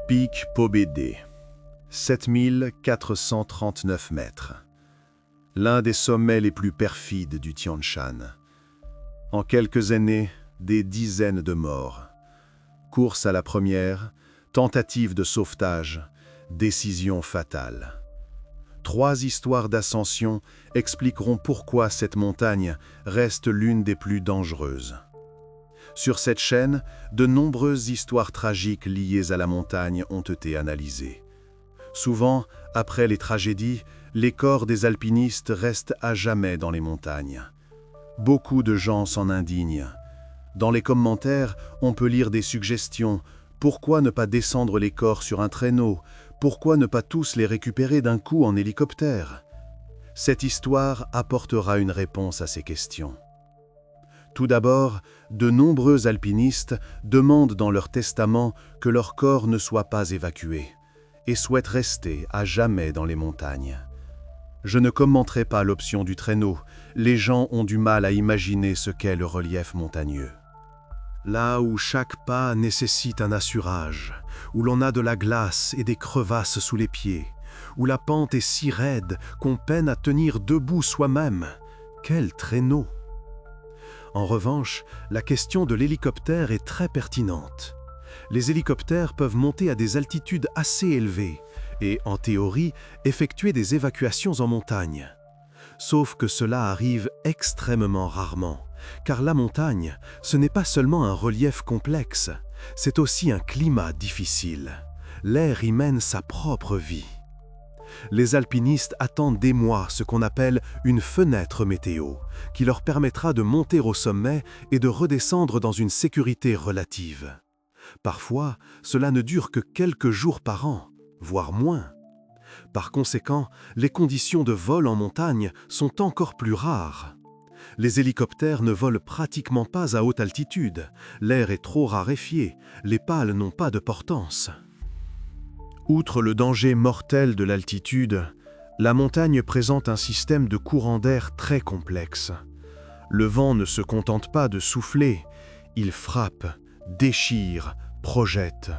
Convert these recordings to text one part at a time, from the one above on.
Pic Pobédé, 7439 mètres. L'un des sommets les plus perfides du Tian Shan. En quelques années, des dizaines de morts. Course à la première, tentative de sauvetage, décision fatale. 3 histoires d'ascension expliqueront pourquoi cette montagne reste l'une des plus dangereuses. Sur cette chaîne, de nombreuses histoires tragiques liées à la montagne ont été analysées. Souvent, après les tragédies, les corps des alpinistes restent à jamais dans les montagnes. Beaucoup de gens s'en indignent. Dans les commentaires, on peut lire des suggestions. Pourquoi ne pas descendre les corps sur un traîneau? Pourquoi ne pas tous les récupérer d'un coup en hélicoptère? Cette histoire apportera une réponse à ces questions. Tout d'abord, de nombreux alpinistes demandent dans leur testament que leur corps ne soit pas évacué et souhaitent rester à jamais dans les montagnes. Je ne commenterai pas l'option du traîneau, les gens ont du mal à imaginer ce qu'est le relief montagneux. Là où chaque pas nécessite un assurage, où l'on a de la glace et des crevasses sous les pieds, où la pente est si raide qu'on peine à tenir debout soi-même, quel traîneau! En revanche, la question de l'hélicoptère est très pertinente. Les hélicoptères peuvent monter à des altitudes assez élevées et, en théorie, effectuer des évacuations en montagne. Sauf que cela arrive extrêmement rarement, car la montagne, ce n'est pas seulement un relief complexe, c'est aussi un climat difficile. L'air y mène sa propre vie. Les alpinistes attendent des mois ce qu'on appelle une fenêtre météo, qui leur permettra de monter au sommet et de redescendre dans une sécurité relative. Parfois, cela ne dure que quelques jours par an, voire moins. Par conséquent, les conditions de vol en montagne sont encore plus rares. Les hélicoptères ne volent pratiquement pas à haute altitude, l'air est trop raréfié, les pales n'ont pas de portance. Outre le danger mortel de l'altitude, la montagne présente un système de courants d'air très complexe. Le vent ne se contente pas de souffler, il frappe, déchire, projette.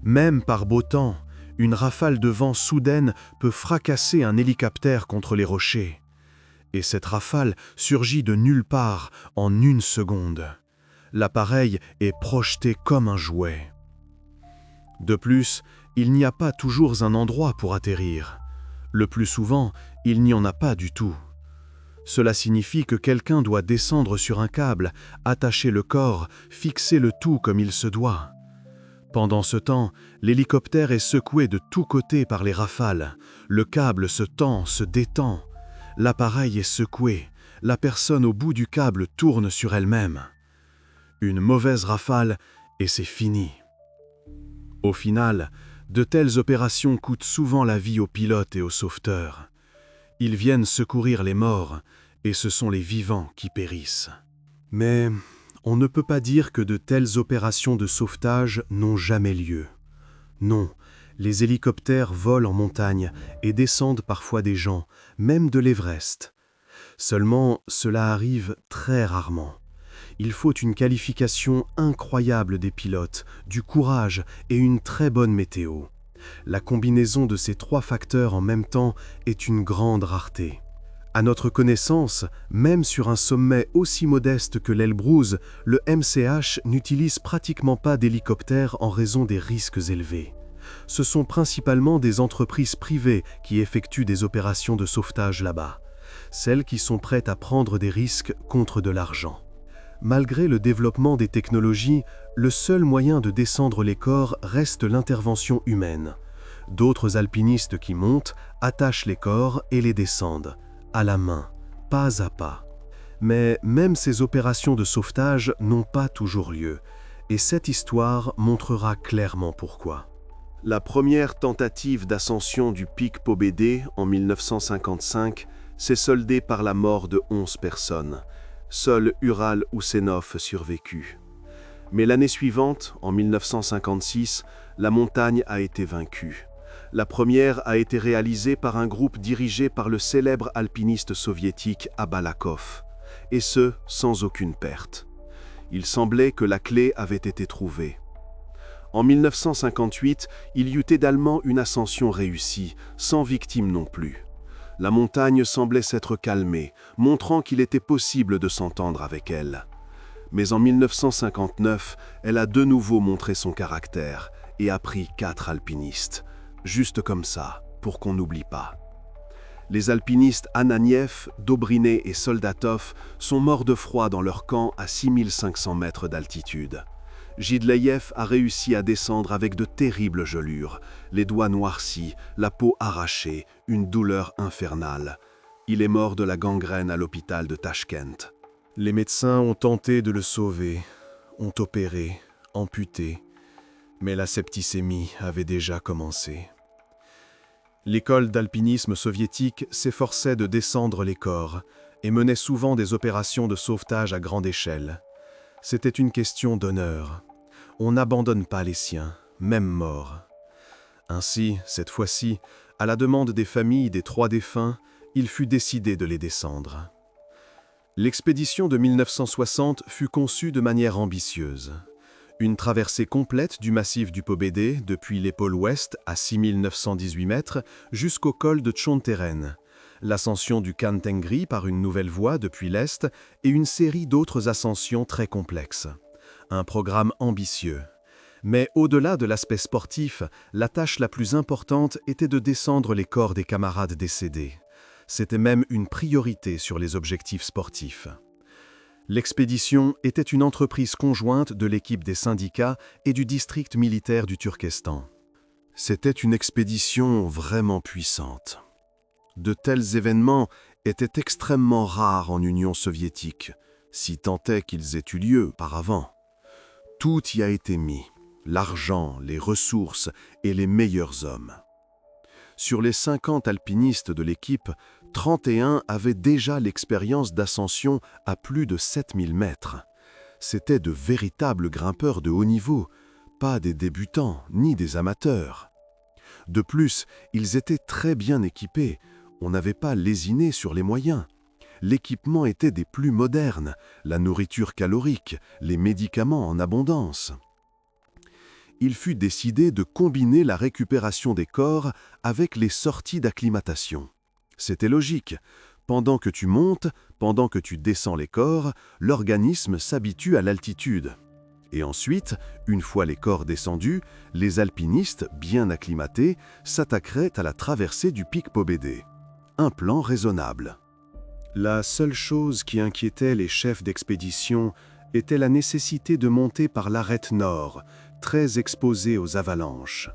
Même par beau temps, une rafale de vent soudaine peut fracasser un hélicoptère contre les rochers. Et cette rafale surgit de nulle part en une seconde. L'appareil est projeté comme un jouet. De plus, il n'y a pas toujours un endroit pour atterrir. Le plus souvent, il n'y en a pas du tout. Cela signifie que quelqu'un doit descendre sur un câble, attacher le corps, fixer le tout comme il se doit. Pendant ce temps, l'hélicoptère est secoué de tous côtés par les rafales. Le câble se tend, se détend. L'appareil est secoué. La personne au bout du câble tourne sur elle-même. Une mauvaise rafale et c'est fini. Au final, de telles opérations coûtent souvent la vie aux pilotes et aux sauveteurs. Ils viennent secourir les morts, et ce sont les vivants qui périssent. Mais on ne peut pas dire que de telles opérations de sauvetage n'ont jamais lieu. Non, les hélicoptères volent en montagne et descendent parfois des gens, même de l'Everest. Seulement, cela arrive très rarement. Il faut une qualification incroyable des pilotes, du courage et une très bonne météo. La combinaison de ces 3 facteurs en même temps est une grande rareté. À notre connaissance, même sur un sommet aussi modeste que l'Elbrus, le MCH n'utilise pratiquement pas d'hélicoptères en raison des risques élevés. Ce sont principalement des entreprises privées qui effectuent des opérations de sauvetage là-bas, celles qui sont prêtes à prendre des risques contre de l'argent. Malgré le développement des technologies, le seul moyen de descendre les corps reste l'intervention humaine. D'autres alpinistes qui montent, attachent les corps et les descendent, à la main, pas à pas. Mais même ces opérations de sauvetage n'ont pas toujours lieu, et cette histoire montrera clairement pourquoi. La première tentative d'ascension du pic Pobédé en 1955 s'est soldée par la mort de 11 personnes. Seul Ural Oussenov survécut. Mais l'année suivante, en 1956, la montagne a été vaincue. La première a été réalisée par un groupe dirigé par le célèbre alpiniste soviétique Abalakov, et ce, sans aucune perte. Il semblait que la clé avait été trouvée. En 1958, il y eut également une ascension réussie, sans victime non plus. La montagne semblait s'être calmée, montrant qu'il était possible de s'entendre avec elle. Mais en 1959, elle a de nouveau montré son caractère et a pris 4 alpinistes. Juste comme ça, pour qu'on n'oublie pas. Les alpinistes Ananiev, Dobriné et Soldatov sont morts de froid dans leur camp à 6500 mètres d'altitude. Gidleïev a réussi à descendre avec de terribles gelures, les doigts noircis, la peau arrachée, une douleur infernale. Il est mort de la gangrène à l'hôpital de Tachkent. Les médecins ont tenté de le sauver, ont opéré, amputé, mais la septicémie avait déjà commencé. L'école d'alpinisme soviétique s'efforçait de descendre les corps et menait souvent des opérations de sauvetage à grande échelle. C'était une question d'honneur. On n'abandonne pas les siens, même morts. Ainsi, cette fois-ci, à la demande des familles des 3 défunts, il fut décidé de les descendre. L'expédition de 1960 fut conçue de manière ambitieuse. Une traversée complète du massif du Pobédé depuis l'épaule ouest à 6918 mètres jusqu'au col de Tchonteren, l'ascension du Khan Tengri par une nouvelle voie depuis l'est et une série d'autres ascensions très complexes. Un programme ambitieux. Mais au-delà de l'aspect sportif, la tâche la plus importante était de descendre les corps des camarades décédés. C'était même une priorité sur les objectifs sportifs. L'expédition était une entreprise conjointe de l'équipe des syndicats et du district militaire du Turkestan. C'était une expédition vraiment puissante. De tels événements étaient extrêmement rares en Union soviétique, si tant est qu'ils aient eu lieu auparavant. Tout y a été mis, l'argent, les ressources et les meilleurs hommes. Sur les 50 alpinistes de l'équipe, 31 avaient déjà l'expérience d'ascension à plus de 7000 mètres. C'étaient de véritables grimpeurs de haut niveau, pas des débutants ni des amateurs. De plus, ils étaient très bien équipés, on n'avait pas lésiné sur les moyens. L'équipement était des plus modernes, la nourriture calorique, les médicaments en abondance. Il fut décidé de combiner la récupération des corps avec les sorties d'acclimatation. C'était logique. Pendant que tu montes, pendant que tu descends les corps, l'organisme s'habitue à l'altitude. Et ensuite, une fois les corps descendus, les alpinistes, bien acclimatés, s'attaqueraient à la traversée du pic Pobédé. Un plan raisonnable. La seule chose qui inquiétait les chefs d'expédition était la nécessité de monter par l'arête nord, très exposée aux avalanches.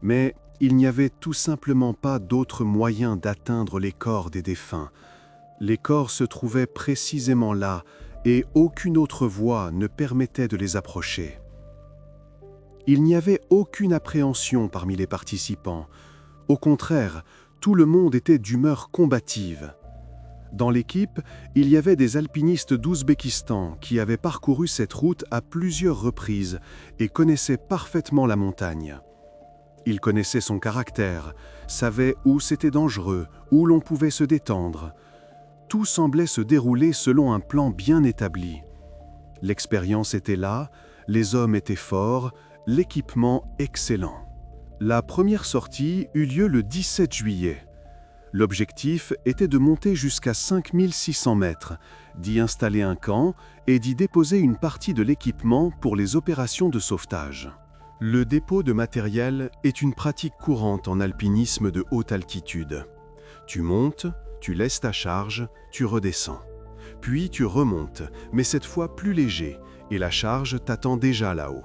Mais il n'y avait tout simplement pas d'autre moyen d'atteindre les corps des défunts. Les corps se trouvaient précisément là et aucune autre voie ne permettait de les approcher. Il n'y avait aucune appréhension parmi les participants. Au contraire, tout le monde était d'humeur combative. Dans l'équipe, il y avait des alpinistes d'Ouzbékistan qui avaient parcouru cette route à plusieurs reprises et connaissaient parfaitement la montagne. Ils connaissaient son caractère, savaient où c'était dangereux, où l'on pouvait se détendre. Tout semblait se dérouler selon un plan bien établi. L'expérience était là, les hommes étaient forts, l'équipement excellent. La première sortie eut lieu le 17 juillet. L'objectif était de monter jusqu'à 5600 mètres, d'y installer un camp et d'y déposer une partie de l'équipement pour les opérations de sauvetage. Le dépôt de matériel est une pratique courante en alpinisme de haute altitude. Tu montes, tu laisses ta charge, tu redescends. Puis tu remontes, mais cette fois plus léger, et la charge t'attend déjà là-haut.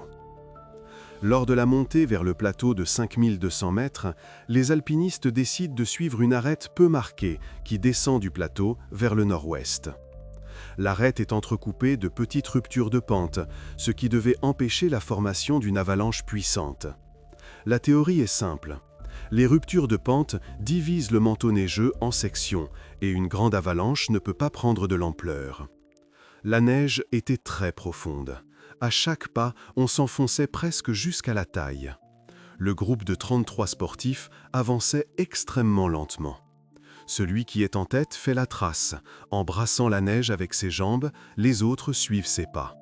Lors de la montée vers le plateau de 5200 mètres, les alpinistes décident de suivre une arête peu marquée qui descend du plateau vers le nord-ouest. L'arête est entrecoupée de petites ruptures de pente, ce qui devait empêcher la formation d'une avalanche puissante. La théorie est simple. Les ruptures de pente divisent le manteau neigeux en sections et une grande avalanche ne peut pas prendre de l'ampleur. La neige était très profonde. À chaque pas, on s'enfonçait presque jusqu'à la taille. Le groupe de 33 sportifs avançait extrêmement lentement. Celui qui est en tête fait la trace. En brassant la neige avec ses jambes, les autres suivent ses pas.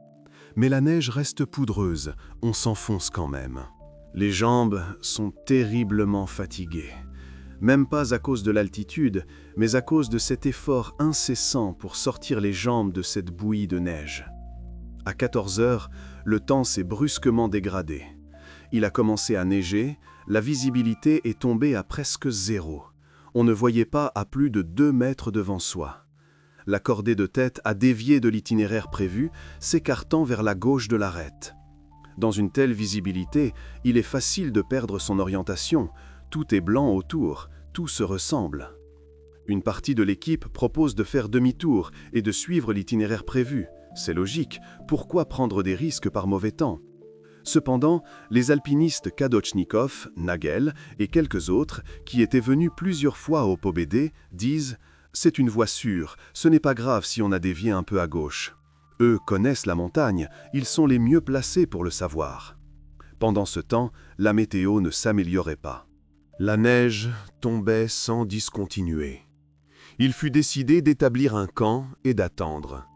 mais la neige reste poudreuse, on s'enfonce quand même. Les jambes sont terriblement fatiguées. Même pas à cause de l'altitude, mais à cause de cet effort incessant pour sortir les jambes de cette bouillie de neige. À 14 heures, le temps s'est brusquement dégradé. Il a commencé à neiger, la visibilité est tombée à presque zéro. On ne voyait pas à plus de 2 mètres devant soi. La cordée de tête a dévié de l'itinéraire prévu, s'écartant vers la gauche de l'arête. Dans une telle visibilité, il est facile de perdre son orientation. Tout est blanc autour, tout se ressemble. Une partie de l'équipe propose de faire demi-tour et de suivre l'itinéraire prévu. C'est logique, pourquoi prendre des risques par mauvais temps? Cependant, les alpinistes Kadochnikov, Nagel et quelques autres, qui étaient venus plusieurs fois au Pobédé, disent « C'est une voie sûre, ce n'est pas grave si on a dévié un peu à gauche ». Eux connaissent la montagne, ils sont les mieux placés pour le savoir. Pendant ce temps, la météo ne s'améliorait pas. La neige tombait sans discontinuer. Il fut décidé d'établir un camp et d'attendre.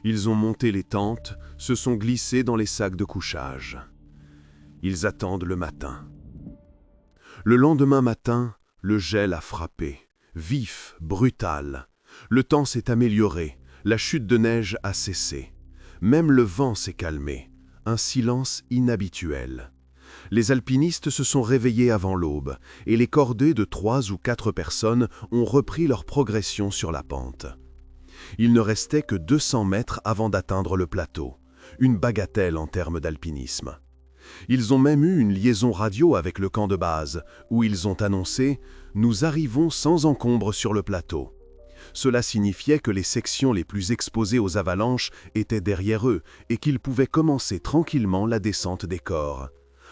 Ils ont monté les tentes, se sont glissés dans les sacs de couchage. Ils attendent le matin. Le lendemain matin, le gel a frappé, vif, brutal. Le temps s'est amélioré, la chute de neige a cessé. Même le vent s'est calmé, un silence inhabituel. Les alpinistes se sont réveillés avant l'aube et les cordées de 3 ou 4 personnes ont repris leur progression sur la pente. Il ne restait que 200 mètres avant d'atteindre le plateau, une bagatelle en termes d'alpinisme. Ils ont même eu une liaison radio avec le camp de base, où ils ont annoncé « Nous arrivons sans encombre sur le plateau ». Cela signifiait que les sections les plus exposées aux avalanches étaient derrière eux et qu'ils pouvaient commencer tranquillement la descente des corps.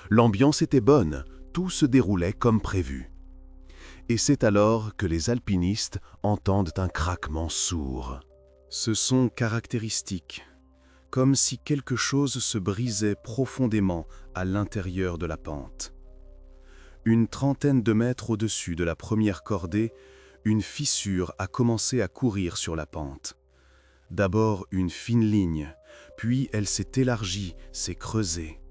L'ambiance était bonne, tout se déroulait comme prévu. Et c'est alors que les alpinistes entendent un craquement sourd. Ce son caractéristique, comme si quelque chose se brisait profondément à l'intérieur de la pente. Une trentaine de mètres au-dessus de la première cordée, une fissure a commencé à courir sur la pente. D'abord une fine ligne, puis elle s'est élargie, s'est creusée.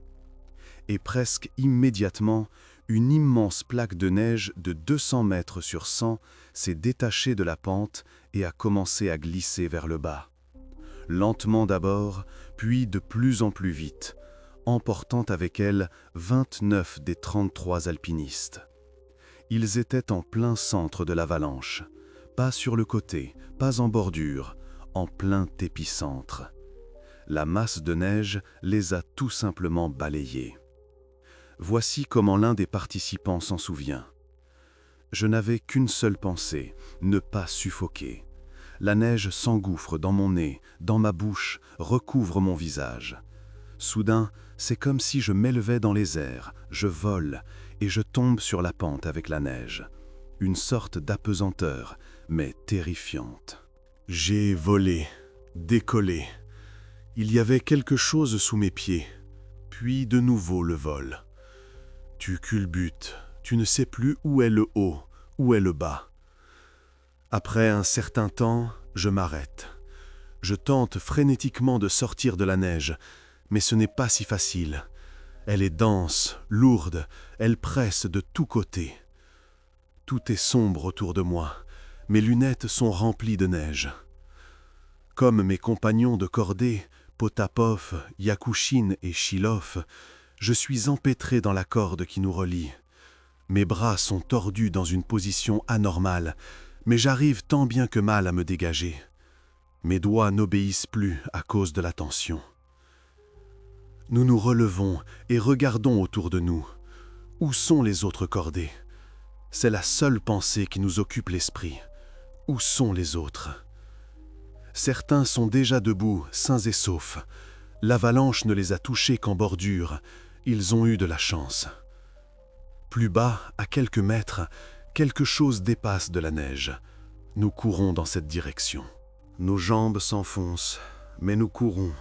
Et presque immédiatement, une immense plaque de neige de 200 mètres sur 100 s'est détachée de la pente et a commencé à glisser vers le bas. Lentement d'abord, puis de plus en plus vite, emportant avec elle 29 des 33 alpinistes. Ils étaient en plein centre de l'avalanche, pas sur le côté, pas en bordure, en plein épicentre. La masse de neige les a tout simplement balayés. Voici comment l'un des participants s'en souvient. Je n'avais qu'une seule pensée, ne pas suffoquer. La neige s'engouffre dans mon nez, dans ma bouche, recouvre mon visage. Soudain, c'est comme si je m'élevais dans les airs, je vole, et je tombe sur la pente avec la neige. Une sorte d'apesanteur, mais terrifiante. J'ai volé, décollé. Il y avait quelque chose sous mes pieds, puis de nouveau le vol. Tu culbutes, tu ne sais plus où est le haut, où est le bas. Après un certain temps, je m'arrête. Je tente frénétiquement de sortir de la neige, mais ce n'est pas si facile. Elle est dense, lourde, elle presse de tous côtés. Tout est sombre autour de moi, mes lunettes sont remplies de neige. Comme mes compagnons de cordée, Potapov, Yakouchine et Shilov, je suis empêtré dans la corde qui nous relie. Mes bras sont tordus dans une position anormale, mais j'arrive tant bien que mal à me dégager. Mes doigts n'obéissent plus à cause de la tension. Nous nous relevons et regardons autour de nous. Où sont les autres cordées? C'est la seule pensée qui nous occupe l'esprit. Où sont les autres? Certains sont déjà debout, sains et saufs. L'avalanche ne les a touchés qu'en bordure. Ils ont eu de la chance. Plus bas, à quelques mètres, quelque chose dépasse de la neige. Nous courons dans cette direction. Nos jambes s'enfoncent, mais nous courons.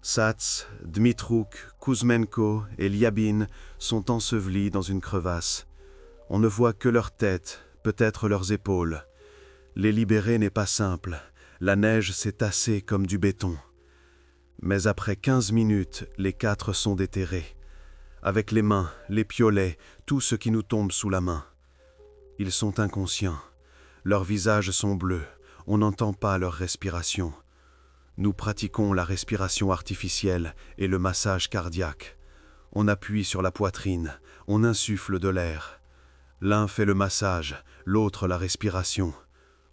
Sats, Dmitrouk, Kuzmenko et Lyabine sont ensevelis dans une crevasse. On ne voit que leurs têtes, peut-être leurs épaules. Les libérer n'est pas simple. La neige s'est tassée comme du béton. Mais après 15 minutes, les 4 sont déterrés, avec les mains, les piolets, tout ce qui nous tombe sous la main. Ils sont inconscients, leurs visages sont bleus, on n'entend pas leur respiration. Nous pratiquons la respiration artificielle et le massage cardiaque. On appuie sur la poitrine, on insuffle de l'air. L'un fait le massage, l'autre la respiration.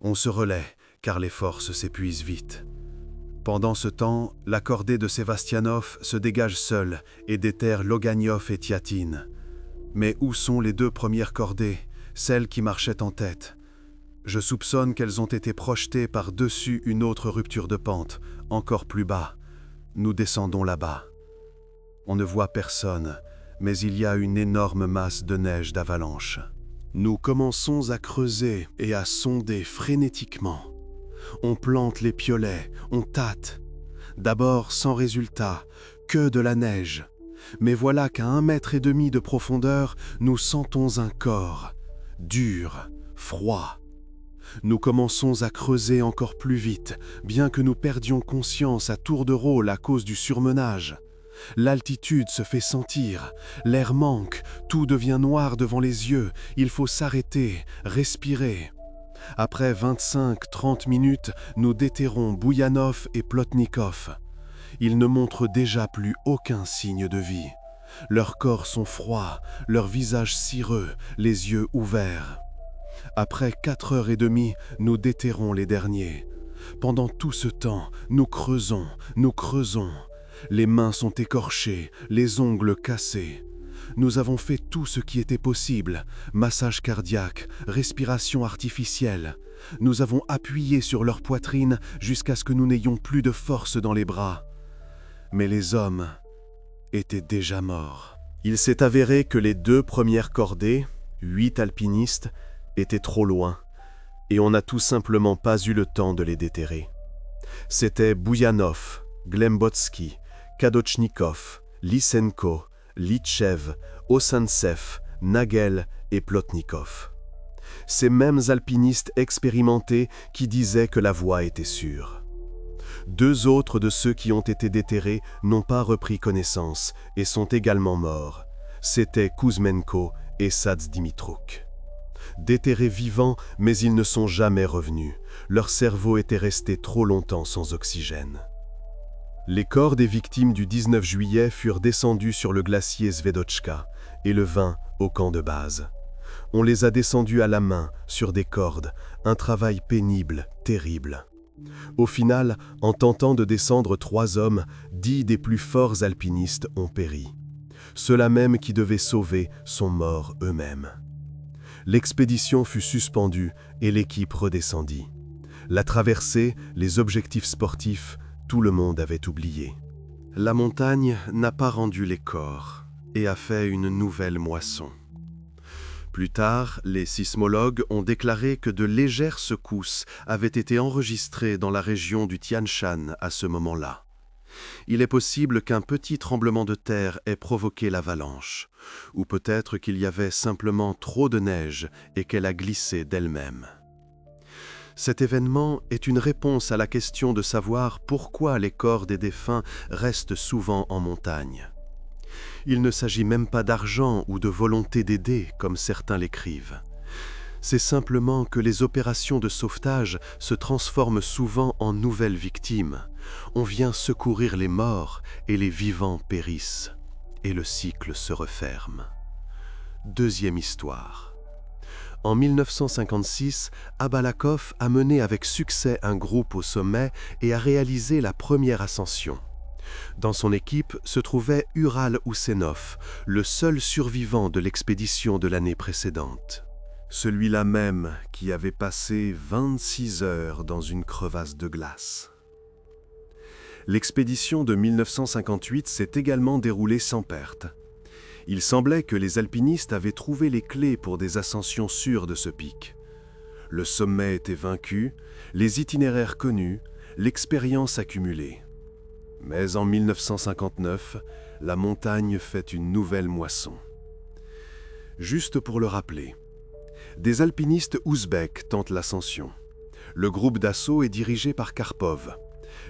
On se relaie, car les forces s'épuisent vite. Pendant ce temps, la cordée de Sévastianov se dégage seule et déterre Loganiov et Tiatine. Mais où sont les 2 premières cordées, celles qui marchaient en tête? Je soupçonne qu'elles ont été projetées par-dessus une autre rupture de pente, encore plus bas. Nous descendons là-bas. On ne voit personne, mais il y a une énorme masse de neige d'avalanche. Nous commençons à creuser et à sonder frénétiquement. On plante les piolets, on tâte. D'abord sans résultat, que de la neige. Mais voilà qu'à 1,5 mètre de profondeur, nous sentons un corps, dur, froid. Nous commençons à creuser encore plus vite, bien que nous perdions conscience à tour de rôle à cause du surmenage. L'altitude se fait sentir, l'air manque, tout devient noir devant les yeux, il faut s'arrêter, respirer. Après 25-30 minutes, nous déterrons Bouyanov et Plotnikov. Ils ne montrent déjà plus aucun signe de vie. Leurs corps sont froids, leurs visages cireux, les yeux ouverts. Après 4h30, nous déterrons les derniers. Pendant tout ce temps, nous creusons. Les mains sont écorchées, les ongles cassés. Nous avons fait tout ce qui était possible, massage cardiaque, respiration artificielle. Nous avons appuyé sur leur poitrine jusqu'à ce que nous n'ayons plus de force dans les bras. Mais les hommes étaient déjà morts. Il s'est avéré que les 2 premières cordées, 8 alpinistes, étaient trop loin, et on n'a tout simplement pas eu le temps de les déterrer. C'étaient Bouyanov, Glembotsky, Kadochnikov, Lysenko, Litchev, Osantsev, Nagel et Plotnikov. Ces mêmes alpinistes expérimentés qui disaient que la voie était sûre. 2 autres de ceux qui ont été déterrés n'ont pas repris connaissance et sont également morts. C'étaient Kuzmenko et Sadz-Dimitrouk. Déterrés vivants, mais ils ne sont jamais revenus. Leur cerveau était resté trop longtemps sans oxygène. Les corps des victimes du 19 juillet furent descendus sur le glacier Svedotchka et le 20 au camp de base. On les a descendus à la main, sur des cordes, un travail pénible, terrible. Au final, en tentant de descendre 3 hommes, 10 des plus forts alpinistes ont péri. Ceux-là même qui devaient sauver sont morts eux-mêmes. L'expédition fut suspendue et l'équipe redescendit. La traversée, les objectifs sportifs, tout le monde avait oublié. La montagne n'a pas rendu les corps et a fait une nouvelle moisson. Plus tard, les sismologues ont déclaré que de légères secousses avaient été enregistrées dans la région du Tian Shan à ce moment-là. Il est possible qu'un petit tremblement de terre ait provoqué l'avalanche, ou peut-être qu'il y avait simplement trop de neige et qu'elle a glissé d'elle-même. Cet événement est une réponse à la question de savoir pourquoi les corps des défunts restent souvent en montagne. Il ne s'agit même pas d'argent ou de volonté d'aider, comme certains l'écrivent. C'est simplement que les opérations de sauvetage se transforment souvent en nouvelles victimes. On vient secourir les morts et les vivants périssent. Et le cycle se referme. Deuxième histoire. En 1956, Abalakov a mené avec succès un groupe au sommet et a réalisé la première ascension. Dans son équipe se trouvait Ural Oussenov, le seul survivant de l'expédition de l'année précédente. Celui-là même qui avait passé 26 heures dans une crevasse de glace. L'expédition de 1958 s'est également déroulée sans perte. Il semblait que les alpinistes avaient trouvé les clés pour des ascensions sûres de ce pic. Le sommet était vaincu, les itinéraires connus, l'expérience accumulée. Mais en 1959, la montagne fait une nouvelle moisson. Juste pour le rappeler, des alpinistes ouzbeks tentent l'ascension. Le groupe d'assaut est dirigé par Karpov.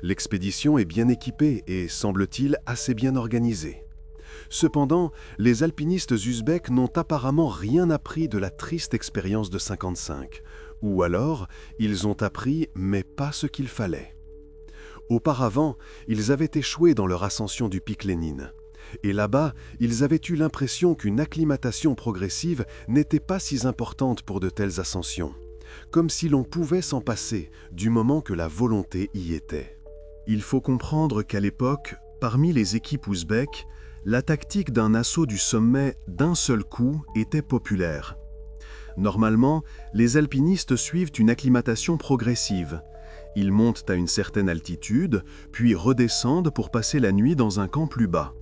L'expédition est bien équipée et, semble-t-il, assez bien organisée. Cependant, les alpinistes ouzbeks n'ont apparemment rien appris de la triste expérience de 55, ou alors ils ont appris mais pas ce qu'il fallait. Auparavant, ils avaient échoué dans leur ascension du pic Lénine. Et là-bas, ils avaient eu l'impression qu'une acclimatation progressive n'était pas si importante pour de telles ascensions, comme si l'on pouvait s'en passer du moment que la volonté y était. Il faut comprendre qu'à l'époque, parmi les équipes ouzbèques, la tactique d'un assaut du sommet d'un seul coup était populaire. Normalement, les alpinistes suivent une acclimatation progressive. Ils montent à une certaine altitude, puis redescendent pour passer la nuit dans un camp plus bas.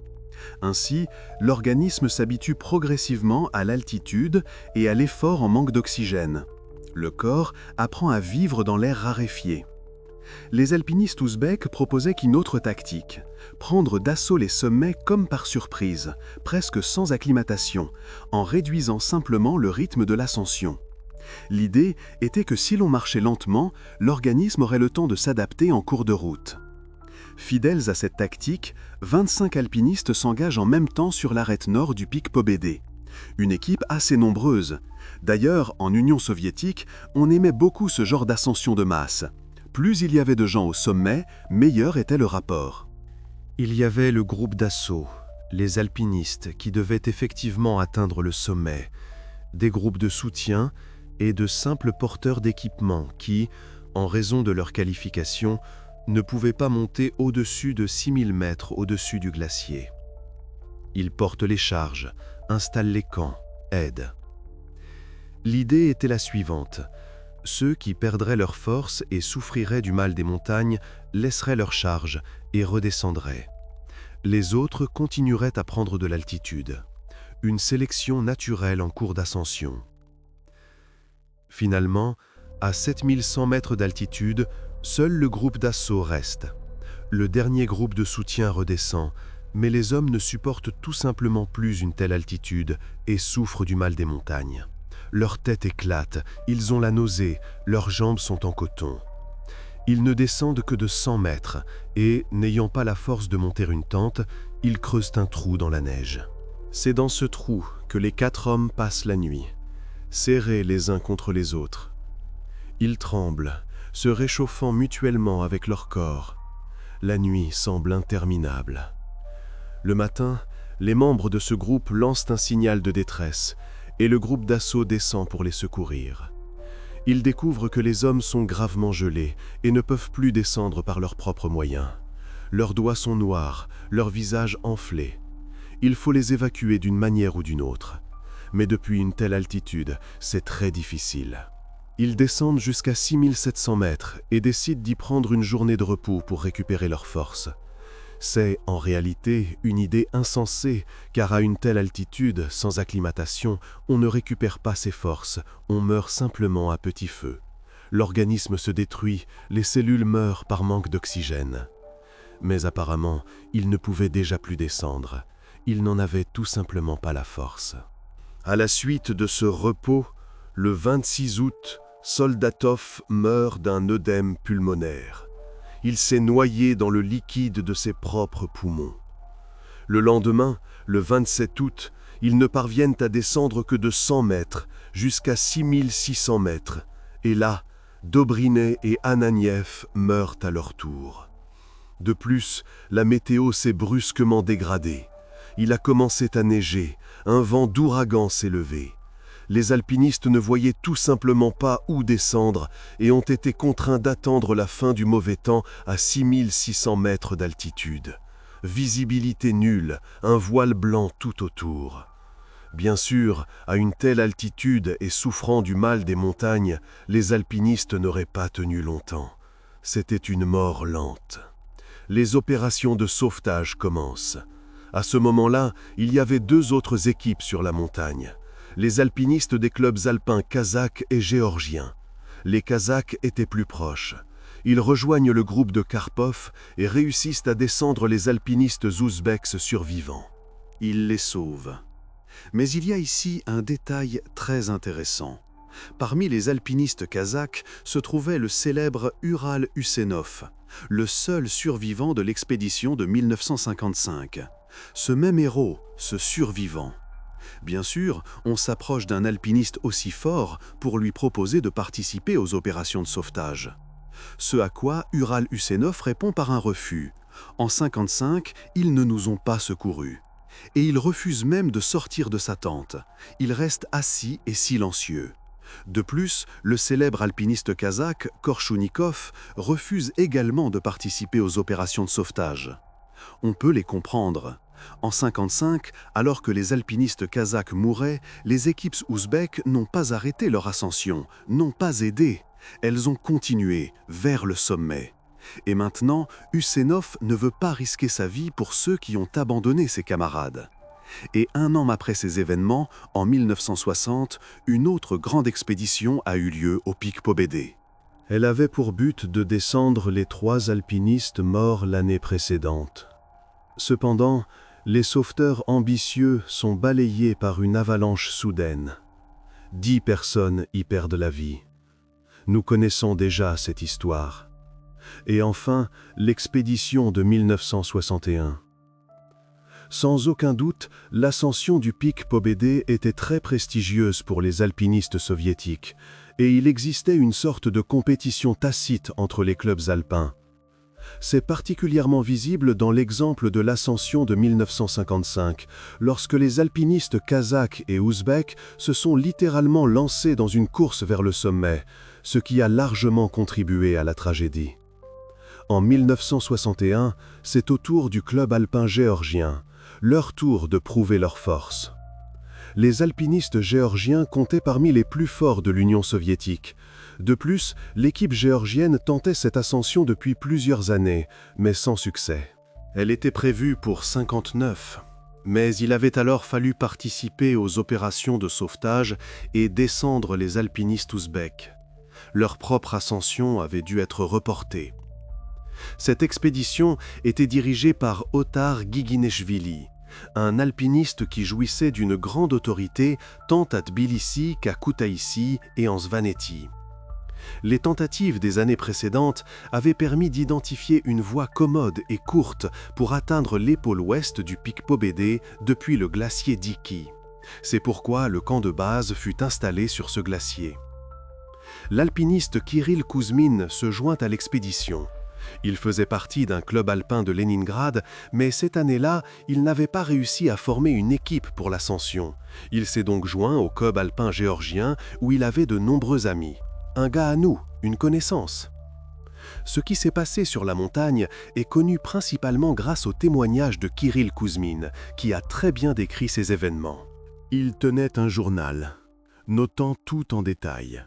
Ainsi, l'organisme s'habitue progressivement à l'altitude et à l'effort en manque d'oxygène. Le corps apprend à vivre dans l'air raréfié. Les alpinistes ouzbeks proposaient une autre tactique, prendre d'assaut les sommets comme par surprise, presque sans acclimatation, en réduisant simplement le rythme de l'ascension. L'idée était que si l'on marchait lentement, l'organisme aurait le temps de s'adapter en cours de route. Fidèles à cette tactique, 25 alpinistes s'engagent en même temps sur l'arête nord du pic Pobédé. Une équipe assez nombreuse. D'ailleurs, en Union soviétique, on aimait beaucoup ce genre d'ascension de masse. Plus il y avait de gens au sommet, meilleur était le rapport. Il y avait le groupe d'assaut, les alpinistes qui devaient effectivement atteindre le sommet, des groupes de soutien et de simples porteurs d'équipement qui, en raison de leur qualification, ne pouvaient pas monter au-dessus de 6000 mètres au-dessus du glacier. Ils portent les charges, installent les camps, aident. L'idée était la suivante. Ceux qui perdraient leur force et souffriraient du mal des montagnes laisseraient leur charge et redescendraient. Les autres continueraient à prendre de l'altitude. Une sélection naturelle en cours d'ascension. Finalement, à 7100 mètres d'altitude, seul le groupe d'assaut reste. Le dernier groupe de soutien redescend, mais les hommes ne supportent tout simplement plus une telle altitude et souffrent du mal des montagnes. Leur tête éclate, ils ont la nausée, leurs jambes sont en coton. Ils ne descendent que de 100 mètres et, n'ayant pas la force de monter une tente, ils creusent un trou dans la neige. C'est dans ce trou que les 4 hommes passent la nuit, serrés les uns contre les autres. Ils tremblent, se réchauffant mutuellement avec leur corps. La nuit semble interminable. Le matin, les membres de ce groupe lancent un signal de détresse et le groupe d'assaut descend pour les secourir. Ils découvrent que les hommes sont gravement gelés et ne peuvent plus descendre par leurs propres moyens. Leurs doigts sont noirs, leurs visages enflés. Il faut les évacuer d'une manière ou d'une autre. Mais depuis une telle altitude, c'est très difficile. Ils descendent jusqu'à 6700 mètres et décident d'y prendre une journée de repos pour récupérer leurs forces. C'est, en réalité, une idée insensée, car à une telle altitude, sans acclimatation, on ne récupère pas ses forces, on meurt simplement à petit feu. L'organisme se détruit, les cellules meurent par manque d'oxygène. Mais apparemment, ils ne pouvaient déjà plus descendre. Ils n'en avaient tout simplement pas la force. À la suite de ce repos, le 26 août, Soldatov meurt d'un œdème pulmonaire. Il s'est noyé dans le liquide de ses propres poumons. Le lendemain, le 27 août, ils ne parviennent à descendre que de 100 mètres jusqu'à 6600 mètres. Et là, Dobriné et Ananiev meurent à leur tour. De plus, la météo s'est brusquement dégradée. Il a commencé à neiger, un vent d'ouragan s'est levé. Les alpinistes ne voyaient tout simplement pas où descendre et ont été contraints d'attendre la fin du mauvais temps à 6600 mètres d'altitude. Visibilité nulle, un voile blanc tout autour. Bien sûr, à une telle altitude et souffrant du mal des montagnes, les alpinistes n'auraient pas tenu longtemps. C'était une mort lente. Les opérations de sauvetage commencent. À ce moment-là, il y avait 2 autres équipes sur la montagne. Les alpinistes des clubs alpins kazakhs et géorgiens. Les Kazakhs étaient plus proches. Ils rejoignent le groupe de Karpov et réussissent à descendre les alpinistes ouzbeks survivants. Ils les sauvent. Mais il y a ici un détail très intéressant. Parmi les alpinistes kazakhs se trouvait le célèbre Ural Husenov, le seul survivant de l'expédition de 1955. Ce même héros, ce survivant. Bien sûr, on s'approche d'un alpiniste aussi fort pour lui proposer de participer aux opérations de sauvetage. Ce à quoi Ural Husenov répond par un refus. En 1955, ils ne nous ont pas secourus. Et il refuse même de sortir de sa tente. Il reste assis et silencieux. De plus, le célèbre alpiniste kazakh Korchounikov refuse également de participer aux opérations de sauvetage. On peut les comprendre. En 1955, alors que les alpinistes kazakhs mouraient, les équipes ouzbèques n'ont pas arrêté leur ascension, n'ont pas aidé. Elles ont continué vers le sommet. Et maintenant, Husenov ne veut pas risquer sa vie pour ceux qui ont abandonné ses camarades. Et un an après ces événements, en 1960, une autre grande expédition a eu lieu au pic Pobédé. Elle avait pour but de descendre les 3 alpinistes morts l'année précédente. Cependant, les sauveteurs ambitieux sont balayés par une avalanche soudaine. 10 personnes y perdent la vie. Nous connaissons déjà cette histoire. Et enfin, l'expédition de 1961. Sans aucun doute, l'ascension du pic Pobédé était très prestigieuse pour les alpinistes soviétiques, et il existait une sorte de compétition tacite entre les clubs alpins. C'est particulièrement visible dans l'exemple de l'ascension de 1955, lorsque les alpinistes kazakhs et ouzbeks se sont littéralement lancés dans une course vers le sommet, ce qui a largement contribué à la tragédie. En 1961, c'est au tour du club alpin géorgien, leur tour de prouver leur force. Les alpinistes géorgiens comptaient parmi les plus forts de l'Union soviétique. De plus, l'équipe géorgienne tentait cette ascension depuis plusieurs années, mais sans succès. Elle était prévue pour 1959, mais il avait alors fallu participer aux opérations de sauvetage et descendre les alpinistes ouzbeks. Leur propre ascension avait dû être reportée. Cette expédition était dirigée par Otar Gigineshvili, un alpiniste qui jouissait d'une grande autorité tant à Tbilissi qu'à Koutaïssi et en Svaneti. Les tentatives des années précédentes avaient permis d'identifier une voie commode et courte pour atteindre l'épaule ouest du pic Pobédé depuis le glacier Diki. C'est pourquoi le camp de base fut installé sur ce glacier. L'alpiniste Kirill Kouzmine se joint à l'expédition. Il faisait partie d'un club alpin de Leningrad, mais cette année-là, il n'avait pas réussi à former une équipe pour l'ascension. Il s'est donc joint au club alpin géorgien où il avait de nombreux amis. Un gars à nous, une connaissance. Ce qui s'est passé sur la montagne est connu principalement grâce au témoignage de Kirill Kouzmine, qui a très bien décrit ces événements. Il tenait un journal, notant tout en détail.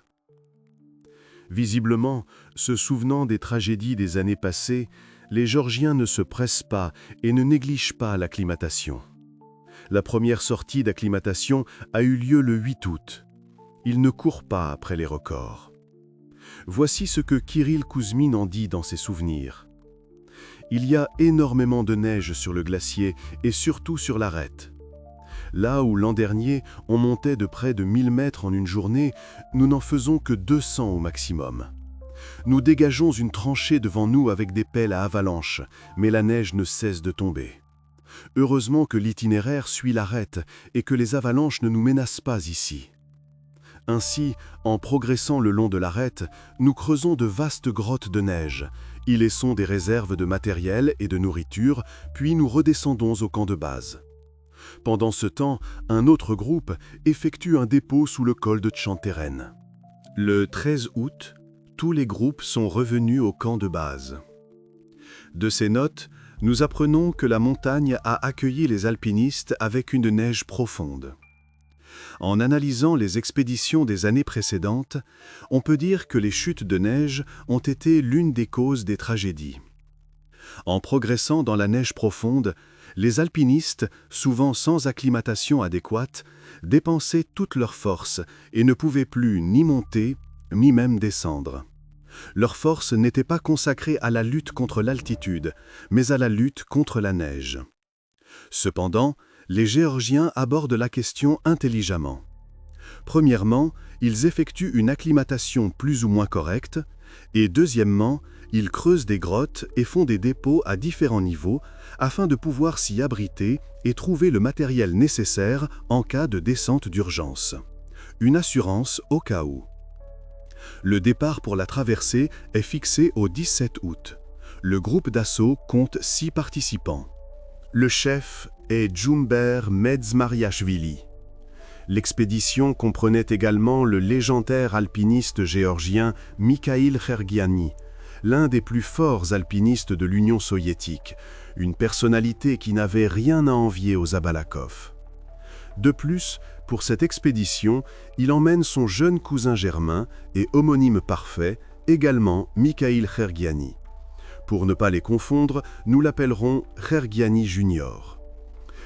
Visiblement, se souvenant des tragédies des années passées, les Géorgiens ne se pressent pas et ne négligent pas l'acclimatation. La première sortie d'acclimatation a eu lieu le 8 août. Ils ne courent pas après les records. Voici ce que Kirill Kouzmine en dit dans ses souvenirs. Il y a énormément de neige sur le glacier et surtout sur l'arête. Là où l'an dernier, on montait de près de 1000 mètres en une journée, nous n'en faisons que 200 au maximum. Nous dégageons une tranchée devant nous avec des pelles à avalanche, mais la neige ne cesse de tomber. Heureusement que l'itinéraire suit l'arête et que les avalanches ne nous menacent pas ici. Ainsi, en progressant le long de l'arête, nous creusons de vastes grottes de neige, y laissons des réserves de matériel et de nourriture, puis nous redescendons au camp de base. Pendant ce temps, un autre groupe effectue un dépôt sous le col de Tchanteren. Le 13 août, tous les groupes sont revenus au camp de base. De ces notes, nous apprenons que la montagne a accueilli les alpinistes avec une neige profonde. En analysant les expéditions des années précédentes, on peut dire que les chutes de neige ont été l'une des causes des tragédies. En progressant dans la neige profonde, les alpinistes, souvent sans acclimatation adéquate, dépensaient toute leur force et ne pouvaient plus ni monter, ni même descendre. Leur force n'était pas consacrée à la lutte contre l'altitude, mais à la lutte contre la neige. Cependant, les Géorgiens abordent la question intelligemment. Premièrement, ils effectuent une acclimatation plus ou moins correcte, et deuxièmement, ils creusent des grottes et font des dépôts à différents niveaux afin de pouvoir s'y abriter et trouver le matériel nécessaire en cas de descente d'urgence. Une assurance au cas où. Le départ pour la traversée est fixé au 17 août. Le groupe d'assaut compte 6 participants. Le chef est Djumber Medzmariashvili. L'expédition comprenait également le légendaire alpiniste géorgien Mikhail Khergiani, l'un des plus forts alpinistes de l'Union soviétique, une personnalité qui n'avait rien à envier aux Abalakov. De plus, pour cette expédition, il emmène son jeune cousin germain et homonyme parfait, également Mikhail Khergiani. Pour ne pas les confondre, nous l'appellerons Khergiani Junior.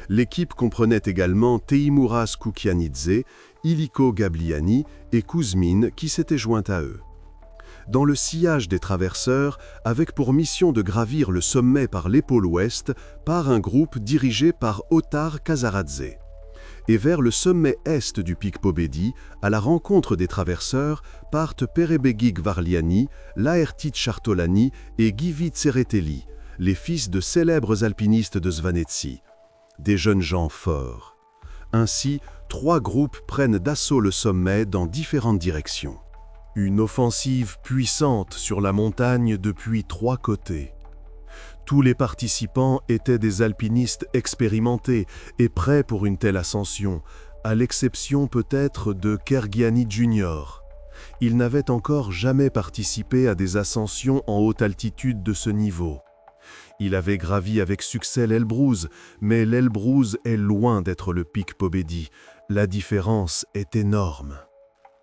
L'équipe comprenait également Teimouras Koukianidze, Iliko Gabliani et Kuzmin qui s'étaient joints à eux. Dans le sillage des traverseurs, avec pour mission de gravir le sommet par l'épaule ouest, part un groupe dirigé par Otar Kazaradze. Et vers le sommet est du pic Pobedi, à la rencontre des traverseurs, partent Perebegig Varliani, Laertit Chartolani et Givi Tsereteli, les fils de célèbres alpinistes de Svanetsi. Des jeunes gens forts. Ainsi, 3 groupes prennent d'assaut le sommet dans différentes directions. Une offensive puissante sur la montagne depuis 3 côtés. Tous les participants étaient des alpinistes expérimentés et prêts pour une telle ascension, à l'exception peut-être de Khergiani Junior. Il n'avait encore jamais participé à des ascensions en haute altitude de ce niveau. Il avait gravi avec succès l'Elbrouz, mais l'Elbrouz est loin d'être le pic Pobedi. La différence est énorme.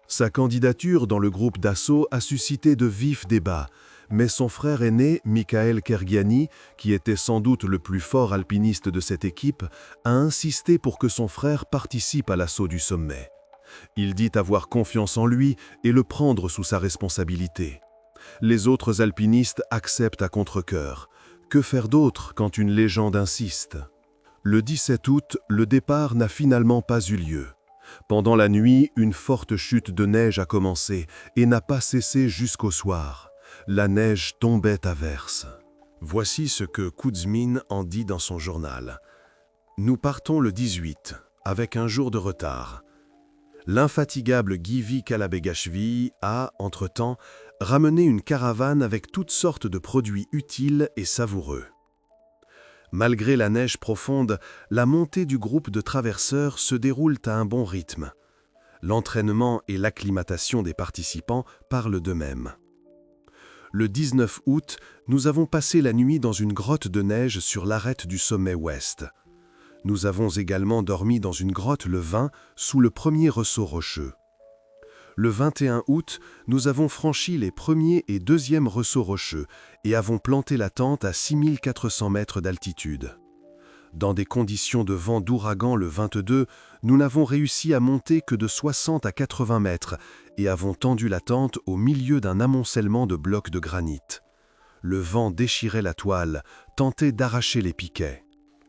Sa candidature dans le groupe d'assaut a suscité de vifs débats, mais son frère aîné, Mikhail Khergiani, qui était sans doute le plus fort alpiniste de cette équipe, a insisté pour que son frère participe à l'assaut du sommet. Il dit avoir confiance en lui et le prendre sous sa responsabilité. Les autres alpinistes acceptent à contre-cœur. Que faire d'autre quand une légende insiste? Le 17 août, le départ n'a finalement pas eu lieu. Pendant la nuit, une forte chute de neige a commencé et n'a pas cessé jusqu'au soir. La neige tombait à verse. Voici ce que Kuzmin en dit dans son journal. « Nous partons le 18, avec un jour de retard. L'infatigable Givi Kalabegashvili a, entre-temps, ramené une caravane avec toutes sortes de produits utiles et savoureux. Malgré la neige profonde, la montée du groupe de traverseurs se déroule à un bon rythme. L'entraînement et l'acclimatation des participants parlent d'eux-mêmes. Le 19 août, nous avons passé la nuit dans une grotte de neige sur l'arête du sommet ouest. Nous avons également dormi dans une grotte le 20 sous le premier ressaut rocheux. Le 21 août, nous avons franchi les premiers et deuxièmes ressauts rocheux et avons planté la tente à 6400 mètres d'altitude. Dans des conditions de vent d'ouragan le 22, nous n'avons réussi à monter que de 60 à 80 mètres et avons tendu la tente au milieu d'un amoncellement de blocs de granit. Le vent déchirait la toile, tentait d'arracher les piquets.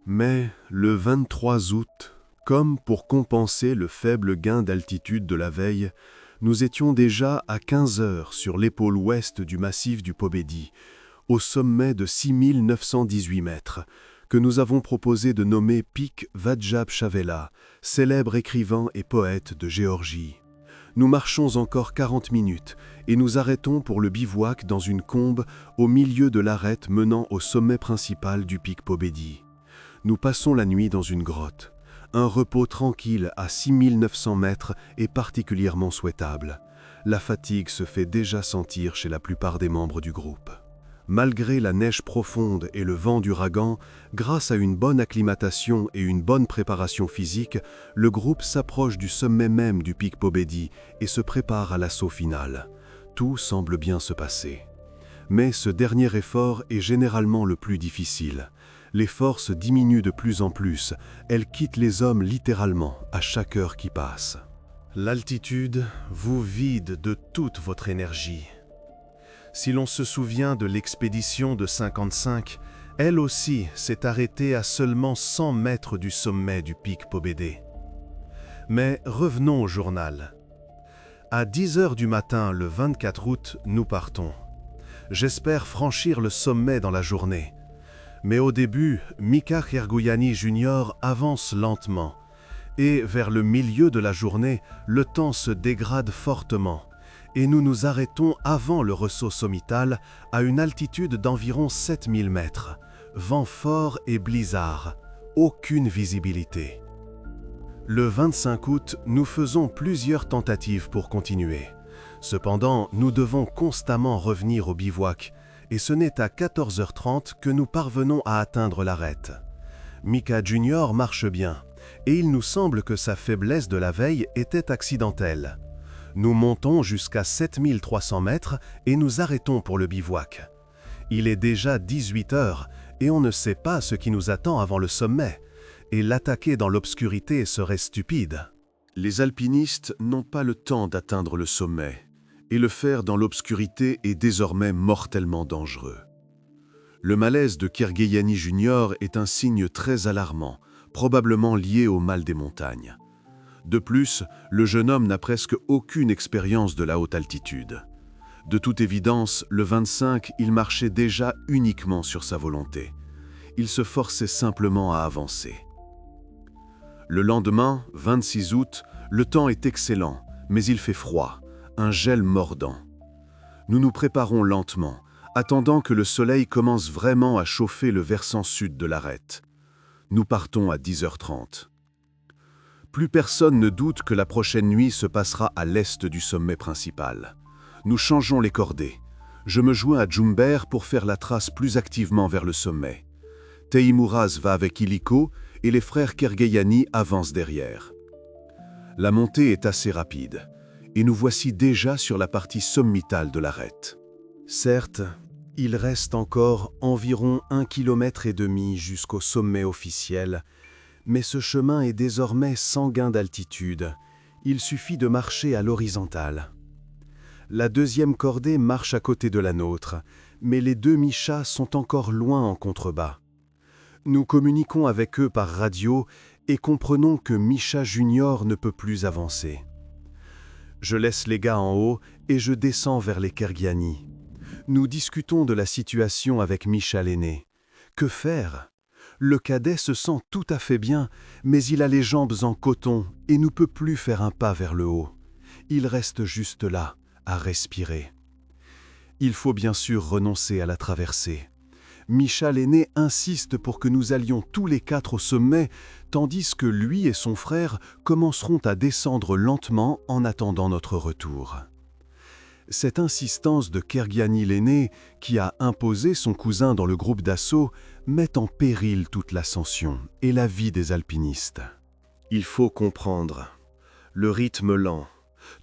Mais le 23 août, comme pour compenser le faible gain d'altitude de la veille, nous étions déjà à 15 heures sur l'épaule ouest du massif du Pobedi, au sommet de 6918 mètres, que nous avons proposé de nommer pic Vajjab-Chavela, célèbre écrivain et poète de Géorgie. Nous marchons encore 40 minutes et nous arrêtons pour le bivouac dans une combe au milieu de l'arête menant au sommet principal du pic Pobedi. Nous passons la nuit dans une grotte. Un repos tranquille à 6900 mètres est particulièrement souhaitable. La fatigue se fait déjà sentir chez la plupart des membres du groupe. Malgré la neige profonde et le vent d'ouragan, grâce à une bonne acclimatation et une bonne préparation physique, le groupe s'approche du sommet même du pic Pobedi et se prépare à l'assaut final. Tout semble bien se passer. Mais ce dernier effort est généralement le plus difficile. Les forces diminuent de plus en plus, elles quittent les hommes littéralement à chaque heure qui passe. L'altitude vous vide de toute votre énergie. Si l'on se souvient de l'expédition de 55, elle aussi s'est arrêtée à seulement 100 mètres du sommet du pic Pobedi. Mais revenons au journal. À 10 heures du matin, le 24 août, nous partons. J'espère franchir le sommet dans la journée. Mais au début, Mika Kerguiani Jr. avance lentement. Et vers le milieu de la journée, le temps se dégrade fortement. Et nous nous arrêtons avant le ressaut sommital à une altitude d'environ 7000 mètres. Vent fort et blizzard. Aucune visibilité. Le 25 août, nous faisons plusieurs tentatives pour continuer. Cependant, nous devons constamment revenir au bivouac, et ce n'est à 14h30 que nous parvenons à atteindre l'arête. Mika Jr. marche bien, et il nous semble que sa faiblesse de la veille était accidentelle. Nous montons jusqu'à 7300 mètres et nous arrêtons pour le bivouac. Il est déjà 18 heures, et on ne sait pas ce qui nous attend avant le sommet. Et l'attaquer dans l'obscurité serait stupide. Les alpinistes n'ont pas le temps d'atteindre le sommet, et le faire dans l'obscurité est désormais mortellement dangereux. Le malaise de Kerguiani Jr. est un signe très alarmant, probablement lié au mal des montagnes. De plus, le jeune homme n'a presque aucune expérience de la haute altitude. De toute évidence, le 25, il marchait déjà uniquement sur sa volonté. Il se forçait simplement à avancer. Le lendemain, 26 août, le temps est excellent, mais il fait froid, un gel mordant. Nous nous préparons lentement, attendant que le soleil commence vraiment à chauffer le versant sud de l'arête. Nous partons à 10h30. Plus personne ne doute que la prochaine nuit se passera à l'est du sommet principal. Nous changeons les cordées. Je me joins à Jumber pour faire la trace plus activement vers le sommet. Teimuraz va avec Iliko et les frères Kerguiani avancent derrière. La montée est assez rapide, et nous voici déjà sur la partie sommitale de l'arête. Certes, il reste encore environ 1,5 km jusqu'au sommet officiel, mais ce chemin est désormais sans gain d'altitude. Il suffit de marcher à l'horizontale. La deuxième cordée marche à côté de la nôtre, mais les deux Michas sont encore loin en contrebas. Nous communiquons avec eux par radio et comprenons que Misha Junior ne peut plus avancer. Je laisse les gars en haut et je descends vers les Kerguiani. Nous discutons de la situation avec Misha l'aîné. Que faire? Le cadet se sent tout à fait bien, mais il a les jambes en coton et ne peut plus faire un pas vers le haut. Il reste juste là, à respirer. Il faut bien sûr renoncer à la traversée. Misha l'aîné insiste pour que nous allions tous les quatre au sommet, tandis que lui et son frère commenceront à descendre lentement en attendant notre retour. Cette insistance de Kerguiani l'aîné, qui a imposé son cousin dans le groupe d'assaut, met en péril toute l'ascension et la vie des alpinistes. Il faut comprendre. Le rythme lent,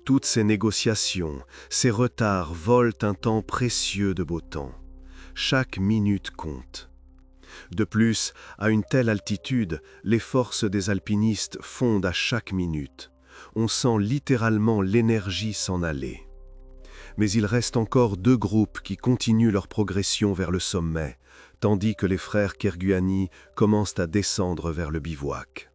toutes ces négociations, ces retards volent un temps précieux de beau temps. Chaque minute compte. De plus, à une telle altitude, les forces des alpinistes fondent à chaque minute. On sent littéralement l'énergie s'en aller. Mais il reste encore 2 groupes qui continuent leur progression vers le sommet, tandis que les frères Kerguiani commencent à descendre vers le bivouac.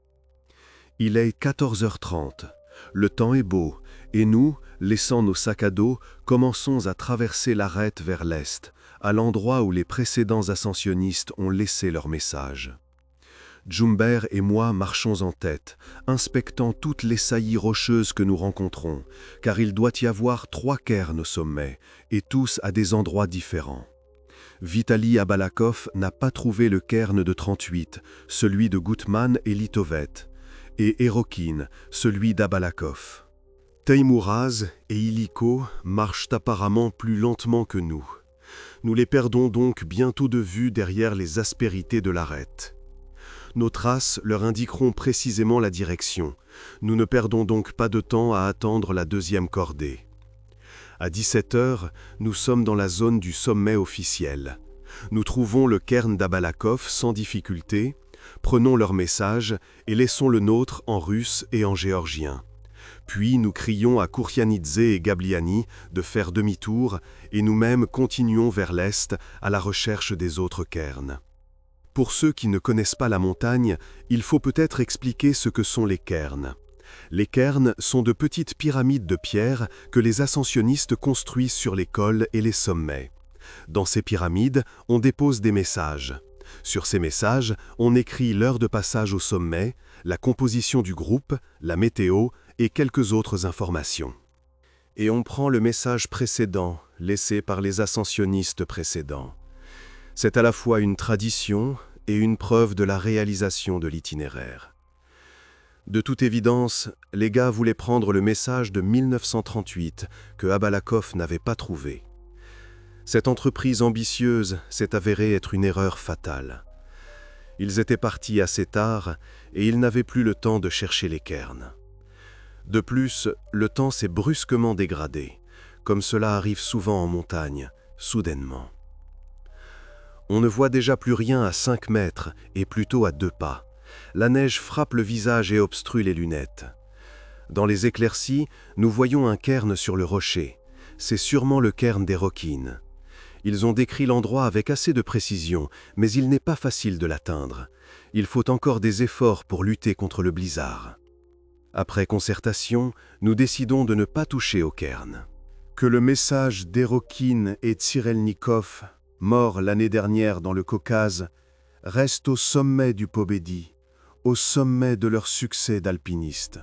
Il est 14h30. Le temps est beau, et nous, laissant nos sacs à dos, commençons à traverser l'arête vers l'est, à l'endroit où les précédents ascensionnistes ont laissé leur message. Jumber et moi marchons en tête, inspectant toutes les saillies rocheuses que nous rencontrons, car il doit y avoir 3 cairns au sommet, et tous à des endroits différents. Vitali Abalakov n'a pas trouvé le cairn de 38, celui de Gutman et Litovet, et Erokin, celui d'Abalakov. Teimuraz et Iliko marchent apparemment plus lentement que nous. Nous les perdons donc bientôt de vue derrière les aspérités de l'arête. Nos traces leur indiqueront précisément la direction. Nous ne perdons donc pas de temps à attendre la 2e cordée. À 17h, nous sommes dans la zone du sommet officiel. Nous trouvons le cairn d'Abalakov sans difficulté, prenons leur message et laissons le nôtre en russe et en géorgien. Puis nous crions à Kourtianidze et Gabliani de faire demi-tour et nous-mêmes continuons vers l'est à la recherche des autres cairns. Pour ceux qui ne connaissent pas la montagne, il faut peut-être expliquer ce que sont les cairns. Les cairns sont de petites pyramides de pierre que les ascensionnistes construisent sur les cols et les sommets. Dans ces pyramides, on dépose des messages. Sur ces messages, on écrit l'heure de passage au sommet, la composition du groupe, la météo et quelques autres informations. Et on prend le message précédent, laissé par les ascensionnistes précédents. C'est à la fois une tradition et une preuve de la réalisation de l'itinéraire. De toute évidence, les gars voulaient prendre le message de 1938 que Abalakov n'avait pas trouvé. Cette entreprise ambitieuse s'est avérée être une erreur fatale. Ils étaient partis assez tard et ils n'avaient plus le temps de chercher les cairns. De plus, le temps s'est brusquement dégradé, comme cela arrive souvent en montagne, soudainement. On ne voit déjà plus rien à 5 mètres et plutôt à 2 pas. La neige frappe le visage et obstrue les lunettes. Dans les éclaircies, nous voyons un cairn sur le rocher. C'est sûrement le cairn des Roquines. Ils ont décrit l'endroit avec assez de précision, mais il n'est pas facile de l'atteindre. Il faut encore des efforts pour lutter contre le blizzard. Après concertation, nous décidons de ne pas toucher au cairn. Que le message d'Erokin et Tsirelnikov, morts l'année dernière dans le Caucase, reste au sommet du Pobedi, au sommet de leur succès d'alpinistes.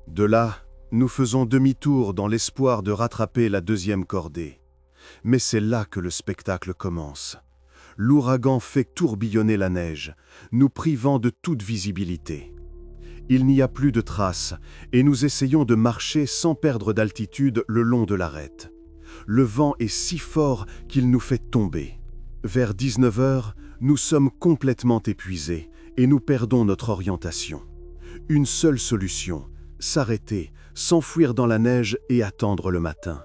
De là, nous faisons demi-tour dans l'espoir de rattraper la deuxième cordée. Mais c'est là que le spectacle commence. L'ouragan fait tourbillonner la neige, nous privant de toute visibilité. Il n'y a plus de traces, et nous essayons de marcher sans perdre d'altitude le long de l'arête. Le vent est si fort qu'il nous fait tomber. Vers 19 h, nous sommes complètement épuisés et nous perdons notre orientation. Une seule solution, s'arrêter, s'enfuir dans la neige et attendre le matin.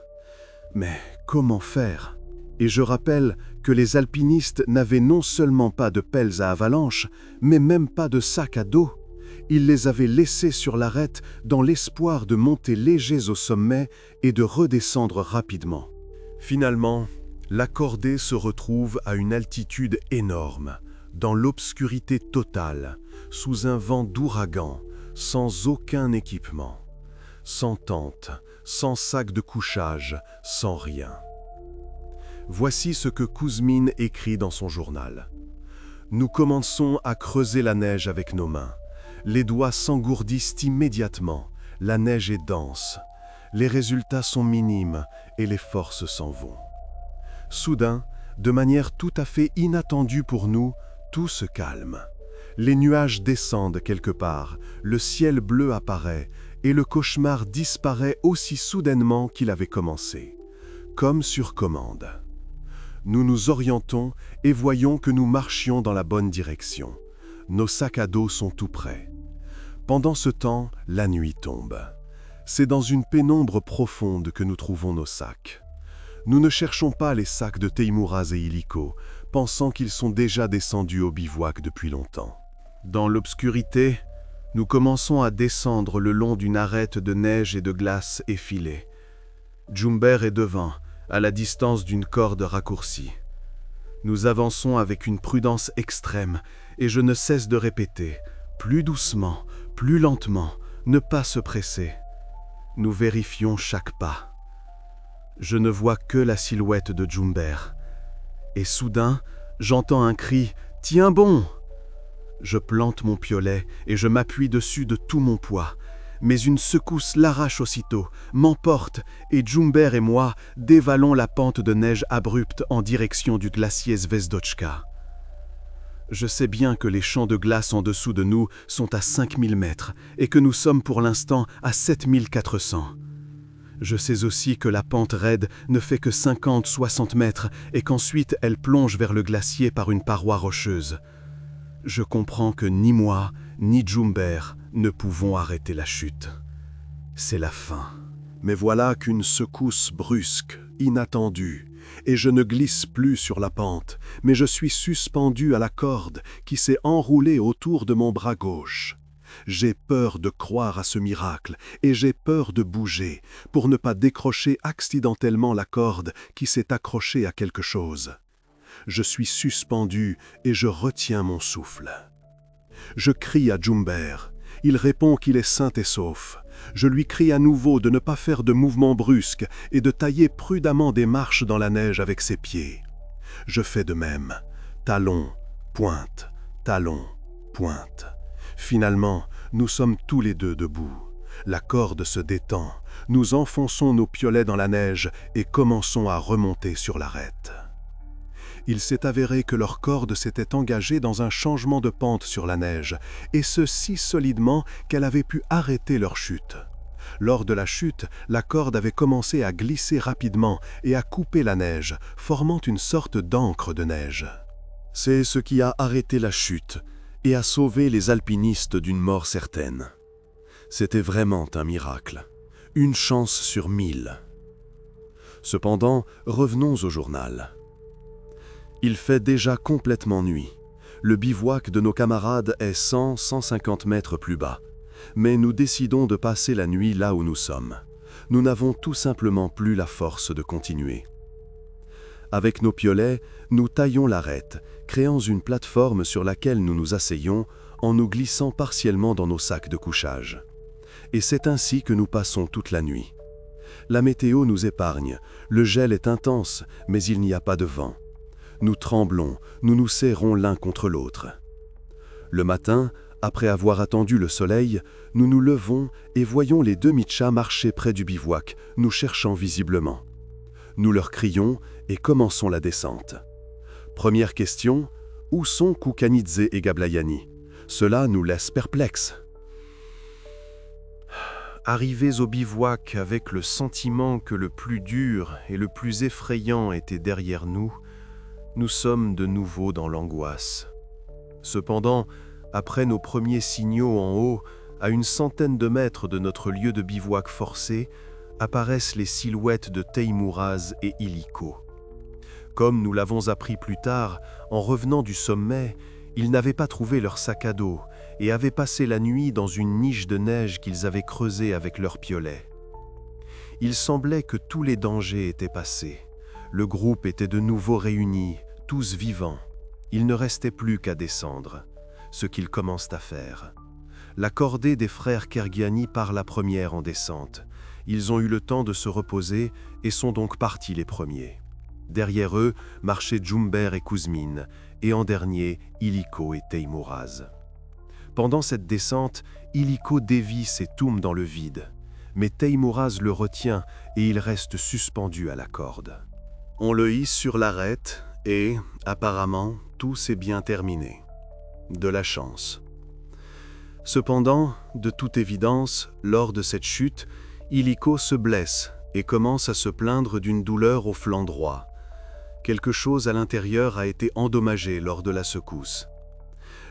Mais comment faire? Et je rappelle que les alpinistes n'avaient non seulement pas de pelles à avalanche, mais même pas de sac à dos. Ils les avaient laissés sur l'arête dans l'espoir de monter légers au sommet et de redescendre rapidement. Finalement, la cordée se retrouve à une altitude énorme, dans l'obscurité totale, sous un vent d'ouragan, sans aucun équipement, sans tente, sans sac de couchage, sans rien. Voici ce que Kouzmine écrit dans son journal. « Nous commençons à creuser la neige avec nos mains. Les doigts s'engourdissent immédiatement, la neige est dense. Les résultats sont minimes et les forces s'en vont. Soudain, de manière tout à fait inattendue pour nous, tout se calme. Les nuages descendent quelque part, le ciel bleu apparaît, et le cauchemar disparaît aussi soudainement qu'il avait commencé, comme sur commande. Nous nous orientons et voyons que nous marchions dans la bonne direction. Nos sacs à dos sont tout prêts. Pendant ce temps, la nuit tombe. C'est dans une pénombre profonde que nous trouvons nos sacs. Nous ne cherchons pas les sacs de Teimouraz et Illico, pensant qu'ils sont déjà descendus au bivouac depuis longtemps. Dans l'obscurité, nous commençons à descendre le long d'une arête de neige et de glace effilée. Djumber est devant, à la distance d'une corde raccourcie. Nous avançons avec une prudence extrême, et je ne cesse de répéter, plus doucement, plus lentement, ne pas se presser. Nous vérifions chaque pas. Je ne vois que la silhouette de Djumber. Et soudain, j'entends un cri « Tiens bon !» Je plante mon piolet et je m'appuie dessus de tout mon poids. Mais une secousse l'arrache aussitôt, m'emporte, et Djumber et moi dévalons la pente de neige abrupte en direction du glacier Zvezdochka. Je sais bien que les champs de glace en dessous de nous sont à 5000 mètres et que nous sommes pour l'instant à 7400. Je sais aussi que la pente raide ne fait que 50-60 mètres et qu'ensuite elle plonge vers le glacier par une paroi rocheuse. Je comprends que ni moi, ni Djumber ne pouvons arrêter la chute. C'est la fin. Mais voilà qu'une secousse brusque, inattendue, et je ne glisse plus sur la pente, mais je suis suspendu à la corde qui s'est enroulée autour de mon bras gauche. J'ai peur de croire à ce miracle et j'ai peur de bouger pour ne pas décrocher accidentellement la corde qui s'est accrochée à quelque chose. Je suis suspendu et je retiens mon souffle. Je crie à Djumber. Il répond qu'il est sain et sauf. Je lui crie à nouveau de ne pas faire de mouvements brusques et de tailler prudemment des marches dans la neige avec ses pieds. Je fais de même. Talon, pointe, talon, pointe. Finalement, nous sommes tous les deux debout. La corde se détend. Nous enfonçons nos piolets dans la neige et commençons à remonter sur l'arête. Il s'est avéré que leur corde s'était engagée dans un changement de pente sur la neige, et ce si solidement qu'elle avait pu arrêter leur chute. Lors de la chute, la corde avait commencé à glisser rapidement et à couper la neige, formant une sorte d'encre de neige. C'est ce qui a arrêté la chute et a sauvé les alpinistes d'une mort certaine. C'était vraiment un miracle, une chance sur 1000. Cependant, revenons au journal. Il fait déjà complètement nuit. Le bivouac de nos camarades est 100-150 mètres plus bas. Mais nous décidons de passer la nuit là où nous sommes. Nous n'avons tout simplement plus la force de continuer. Avec nos piolets, nous taillons l'arête, créant une plateforme sur laquelle nous nous asseyons en nous glissant partiellement dans nos sacs de couchage. Et c'est ainsi que nous passons toute la nuit. La météo nous épargne, le gel est intense, mais il n'y a pas de vent. Nous tremblons, nous nous serrons l'un contre l'autre. Le matin, après avoir attendu le soleil, nous nous levons et voyons les 2 Mitchas marcher près du bivouac, nous cherchant visiblement. Nous leur crions et commençons la descente. Première question, où sont Koukanidze et Gablayani? Cela nous laisse perplexes. Arrivés au bivouac avec le sentiment que le plus dur et le plus effrayant était derrière nous, nous sommes de nouveau dans l'angoisse. Cependant, après nos premiers signaux en haut, à une centaine de mètres de notre lieu de bivouac forcé, apparaissent les silhouettes de Teimouraz et Illico. Comme nous l'avons appris plus tard, en revenant du sommet, ils n'avaient pas trouvé leur sac à dos et avaient passé la nuit dans une niche de neige qu'ils avaient creusée avec leurs piolets. Il semblait que tous les dangers étaient passés. Le groupe était de nouveau réuni, tous vivants. Il ne restait plus qu'à descendre, ce qu'ils commencent à faire. La cordée des frères Kergiani part la première en descente. Ils ont eu le temps de se reposer et sont donc partis les premiers. Derrière eux marchaient Djumber et Kuzmin, et en dernier, Illico et Teimouraz. Pendant cette descente, Illico dévisse et tourne dans le vide, mais Teimouraz le retient et il reste suspendu à la corde. On le hisse sur l'arête et, apparemment, tout s'est bien terminé. De la chance. Cependant, de toute évidence, lors de cette chute, Illico se blesse et commence à se plaindre d'une douleur au flanc droit. Quelque chose à l'intérieur a été endommagé lors de la secousse.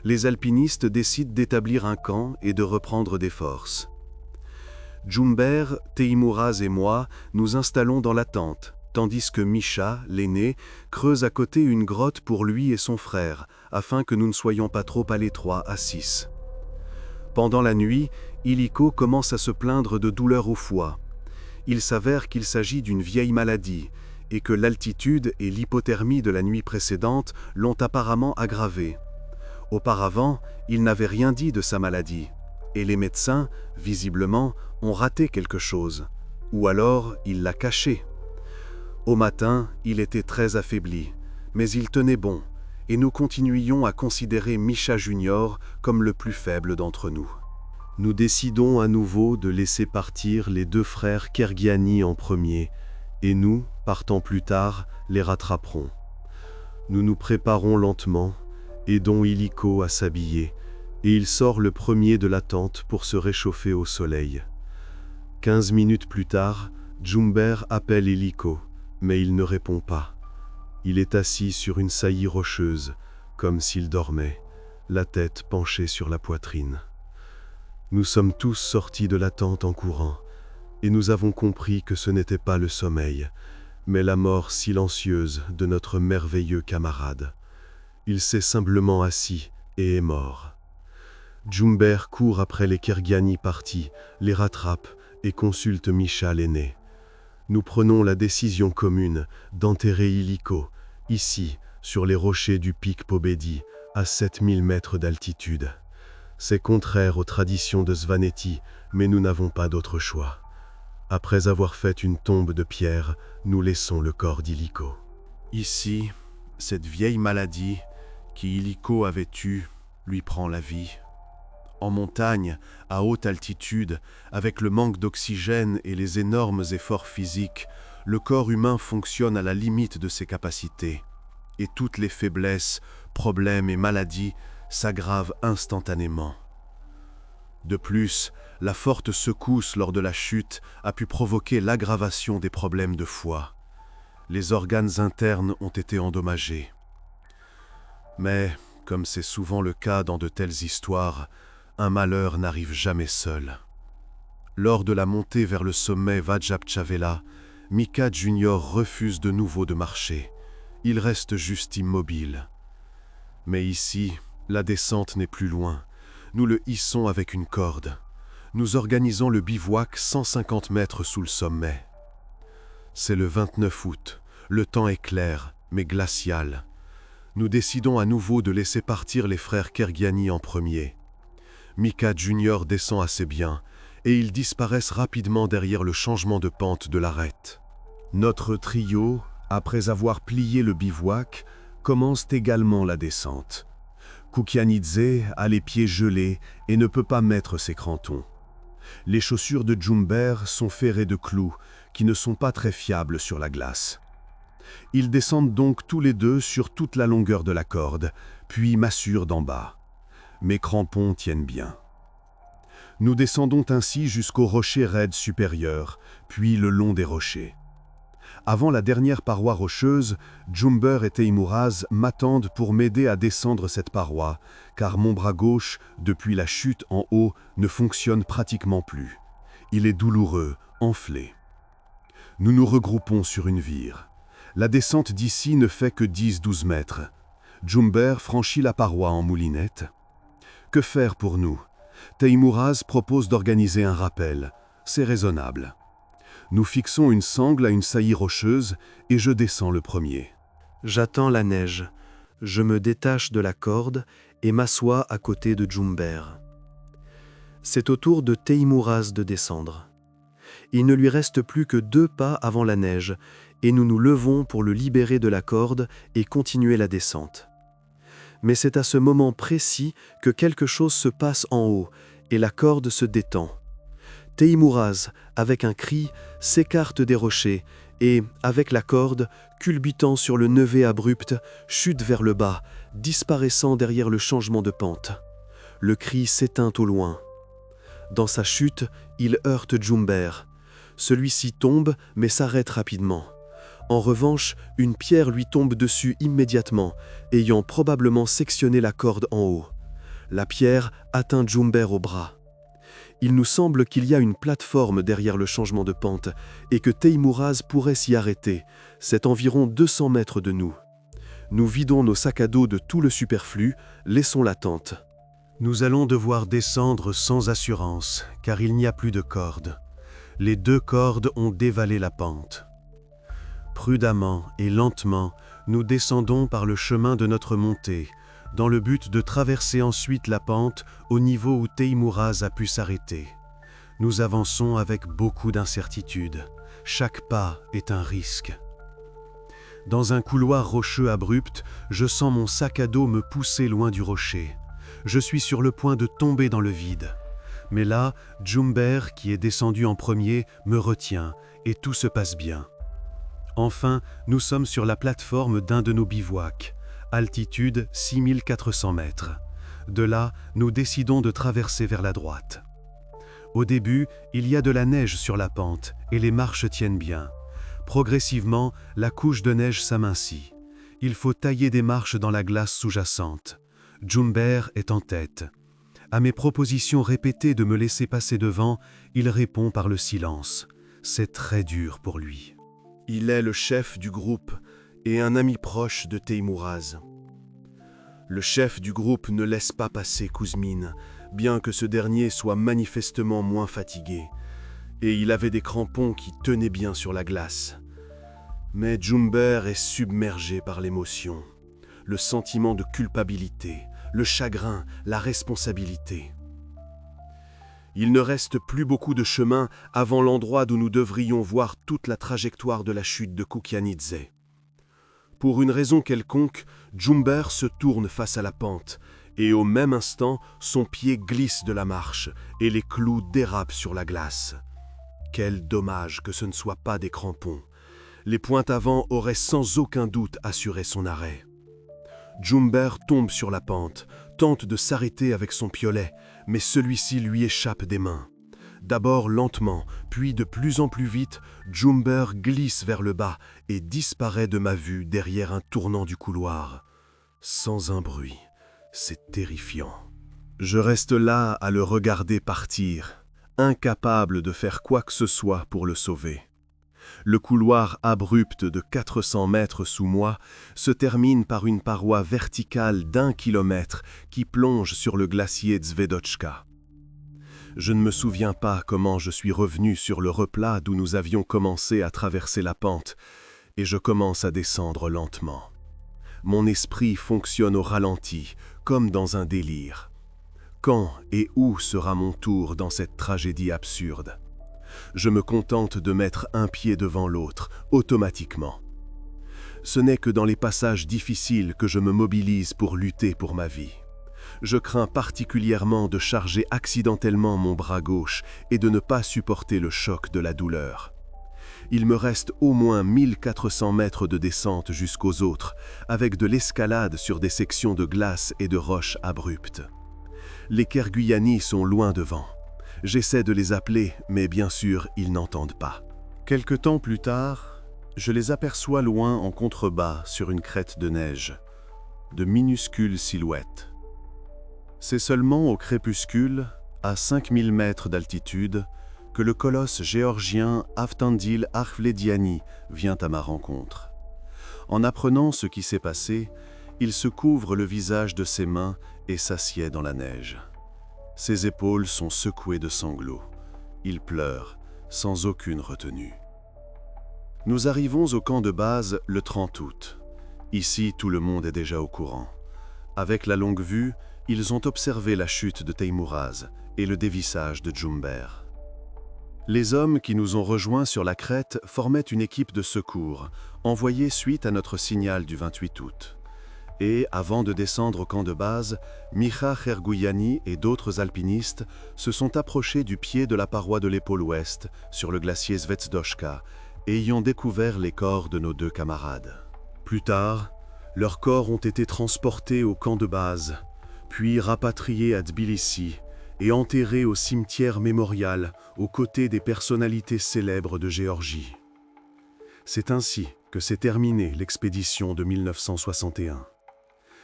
Les alpinistes décident d'établir un camp et de reprendre des forces. Djumber, Teimouraz et moi nous installons dans la tente, tandis que Misha, l'aîné, creuse à côté une grotte pour lui et son frère, afin que nous ne soyons pas trop à l'étroit à 6. Pendant la nuit, Illico commence à se plaindre de douleurs au foie. Il s'avère qu'il s'agit d'une vieille maladie, et que l'altitude et l'hypothermie de la nuit précédente l'ont apparemment aggravé. Auparavant, il n'avait rien dit de sa maladie, et les médecins, visiblement, ont raté quelque chose, ou alors il l'a caché. Au matin, il était très affaibli, mais il tenait bon, et nous continuions à considérer Misha Junior comme le plus faible d'entre nous. Nous décidons à nouveau de laisser partir les 2 frères Kergiani en premier, et nous, partant plus tard, les rattraperons. Nous nous préparons lentement, aidons Illico à s'habiller, et il sort le premier de la tente pour se réchauffer au soleil. 15 minutes plus tard, Djumber appelle Illico, mais il ne répond pas. Il est assis sur une saillie rocheuse, comme s'il dormait, la tête penchée sur la poitrine. Nous sommes tous sortis de la tente en courant, et nous avons compris que ce n'était pas le sommeil, mais la mort silencieuse de notre merveilleux camarade. Il s'est simplement assis et est mort. Djumber court après les Kergiani partis, les rattrape et consulte Misha l'aîné. Nous prenons la décision commune d'enterrer Illico, ici, sur les rochers du pic Pobedi, à 7000 mètres d'altitude. C'est contraire aux traditions de Svaneti, mais nous n'avons pas d'autre choix. Après avoir fait une tombe de pierre, nous laissons le corps d'Illico. Ici, cette vieille maladie qui Illico avait eue lui prend la vie. En montagne, à haute altitude, avec le manque d'oxygène et les énormes efforts physiques, le corps humain fonctionne à la limite de ses capacités. Et toutes les faiblesses, problèmes et maladies s'aggravent instantanément. De plus, la forte secousse lors de la chute a pu provoquer l'aggravation des problèmes de foie. Les organes internes ont été endommagés. Mais, comme c'est souvent le cas dans de telles histoires, un malheur n'arrive jamais seul. Lors de la montée vers le sommet Vajrapchavela, Mika Junior refuse de nouveau de marcher. Il reste juste immobile. Mais ici, la descente n'est plus loin. Nous le hissons avec une corde. Nous organisons le bivouac 150 mètres sous le sommet. C'est le 29 août. Le temps est clair, mais glacial. Nous décidons à nouveau de laisser partir les frères Kergiani en premier. Mika Junior descend assez bien, et ils disparaissent rapidement derrière le changement de pente de l'arête. Notre trio, après avoir plié le bivouac, commence également la descente. Kukianidze a les pieds gelés et ne peut pas mettre ses crantons. Les chaussures de Jumber sont ferrées de clous, qui ne sont pas très fiables sur la glace. Ils descendent donc tous les deux sur toute la longueur de la corde, puis m'assurent d'en bas. Mes crampons tiennent bien. Nous descendons ainsi jusqu'au rocher raide supérieur, puis le long des rochers. Avant la dernière paroi rocheuse, Jumber et Teimuraz m'attendent pour m'aider à descendre cette paroi, car mon bras gauche, depuis la chute en haut, ne fonctionne pratiquement plus. Il est douloureux, enflé. Nous nous regroupons sur une vire. La descente d'ici ne fait que 10-12 mètres. Jumber franchit la paroi en moulinette. Que faire pour nous? Teimuraz propose d'organiser un rappel. C'est raisonnable. Nous fixons une sangle à une saillie rocheuse et je descends le premier. J'attends la neige. Je me détache de la corde et m'assois à côté de Jumber. C'est au tour de Teimuraz de descendre. Il ne lui reste plus que 2 pas avant la neige et nous nous levons pour le libérer de la corde et continuer la descente. Mais c'est à ce moment précis que quelque chose se passe en haut et la corde se détend. Teimuraz, avec un cri, s'écarte des rochers et, avec la corde, culbutant sur le nevé abrupt, chute vers le bas, disparaissant derrière le changement de pente. Le cri s'éteint au loin. Dans sa chute, il heurte Jumber. Celui-ci tombe mais s'arrête rapidement. En revanche, une pierre lui tombe dessus immédiatement, ayant probablement sectionné la corde en haut. La pierre atteint Jumber au bras. Il nous semble qu'il y a une plateforme derrière le changement de pente et que Teimuraz pourrait s'y arrêter. C'est environ 200 mètres de nous. Nous vidons nos sacs à dos de tout le superflu, laissons la tente. Nous allons devoir descendre sans assurance, car il n'y a plus de corde. Les 2 cordes ont dévalé la pente. Prudemment et lentement, nous descendons par le chemin de notre montée, dans le but de traverser ensuite la pente au niveau où Teimuraz a pu s'arrêter. Nous avançons avec beaucoup d'incertitude. Chaque pas est un risque. Dans un couloir rocheux abrupt, je sens mon sac à dos me pousser loin du rocher. Je suis sur le point de tomber dans le vide. Mais là, Jumber, qui est descendu en premier, me retient et tout se passe bien. Enfin, nous sommes sur la plateforme d'un de nos bivouacs. Altitude 6400 mètres. De là, nous décidons de traverser vers la droite. Au début, il y a de la neige sur la pente et les marches tiennent bien. Progressivement, la couche de neige s'amincit. Il faut tailler des marches dans la glace sous-jacente. Jumber est en tête. À mes propositions répétées de me laisser passer devant, il répond par le silence. C'est très dur pour lui. Il est le chef du groupe et un ami proche de Teimuraz. Le chef du groupe ne laisse pas passer Kuzmin, bien que ce dernier soit manifestement moins fatigué, et il avait des crampons qui tenaient bien sur la glace. Mais Jumber est submergé par l'émotion, le sentiment de culpabilité, le chagrin, la responsabilité. Il ne reste plus beaucoup de chemin avant l'endroit d'où nous devrions voir toute la trajectoire de la chute de Kukianidze. Pour une raison quelconque, Jumber se tourne face à la pente, et au même instant, son pied glisse de la marche, et les clous dérapent sur la glace. Quel dommage que ce ne soit pas des crampons. Les pointes avant auraient sans aucun doute assuré son arrêt. Jumber tombe sur la pente, tente de s'arrêter avec son piolet, mais celui-ci lui échappe des mains. D'abord lentement, puis de plus en plus vite, Jumber glisse vers le bas et disparaît de ma vue derrière un tournant du couloir. Sans un bruit, c'est terrifiant. Je reste là à le regarder partir, incapable de faire quoi que ce soit pour le sauver. Le couloir abrupt de 400 mètres sous moi se termine par une paroi verticale d'1 kilomètre qui plonge sur le glacier Zvedochka. Je ne me souviens pas comment je suis revenu sur le replat d'où nous avions commencé à traverser la pente, et je commence à descendre lentement. Mon esprit fonctionne au ralenti, comme dans un délire. Quand et où sera mon tour dans cette tragédie absurde ? Je me contente de mettre un pied devant l'autre, automatiquement. Ce n'est que dans les passages difficiles que je me mobilise pour lutter pour ma vie. Je crains particulièrement de charger accidentellement mon bras gauche et de ne pas supporter le choc de la douleur. Il me reste au moins 1400 mètres de descente jusqu'aux autres, avec de l'escalade sur des sections de glace et de roches abruptes. Les Kerguiani sont loin devant. J'essaie de les appeler, mais bien sûr, ils n'entendent pas. Quelque temps plus tard, je les aperçois loin en contrebas sur une crête de neige. De minuscules silhouettes. C'est seulement au crépuscule, à 5000 mètres d'altitude, que le colosse géorgien Avtandil Arvlediani vient à ma rencontre. En apprenant ce qui s'est passé, il se couvre le visage de ses mains et s'assied dans la neige. Ses épaules sont secouées de sanglots. Il pleure, sans aucune retenue. Nous arrivons au camp de base le 30 août. Ici, tout le monde est déjà au courant. Avec la longue vue, ils ont observé la chute de Teymuraz et le dévissage de Jumber. Les hommes qui nous ont rejoints sur la crête formaient une équipe de secours, envoyée suite à notre signal du 28 août. Et, avant de descendre au camp de base, Micha Khergouyani et d'autres alpinistes se sont approchés du pied de la paroi de l'épaule ouest, sur le glacier Zvezdochka, et y ont découvert les corps de nos 2 camarades. Plus tard, leurs corps ont été transportés au camp de base, puis rapatriés à Tbilissi et enterrés au cimetière mémorial aux côtés des personnalités célèbres de Géorgie. C'est ainsi que s'est terminée l'expédition de 1961.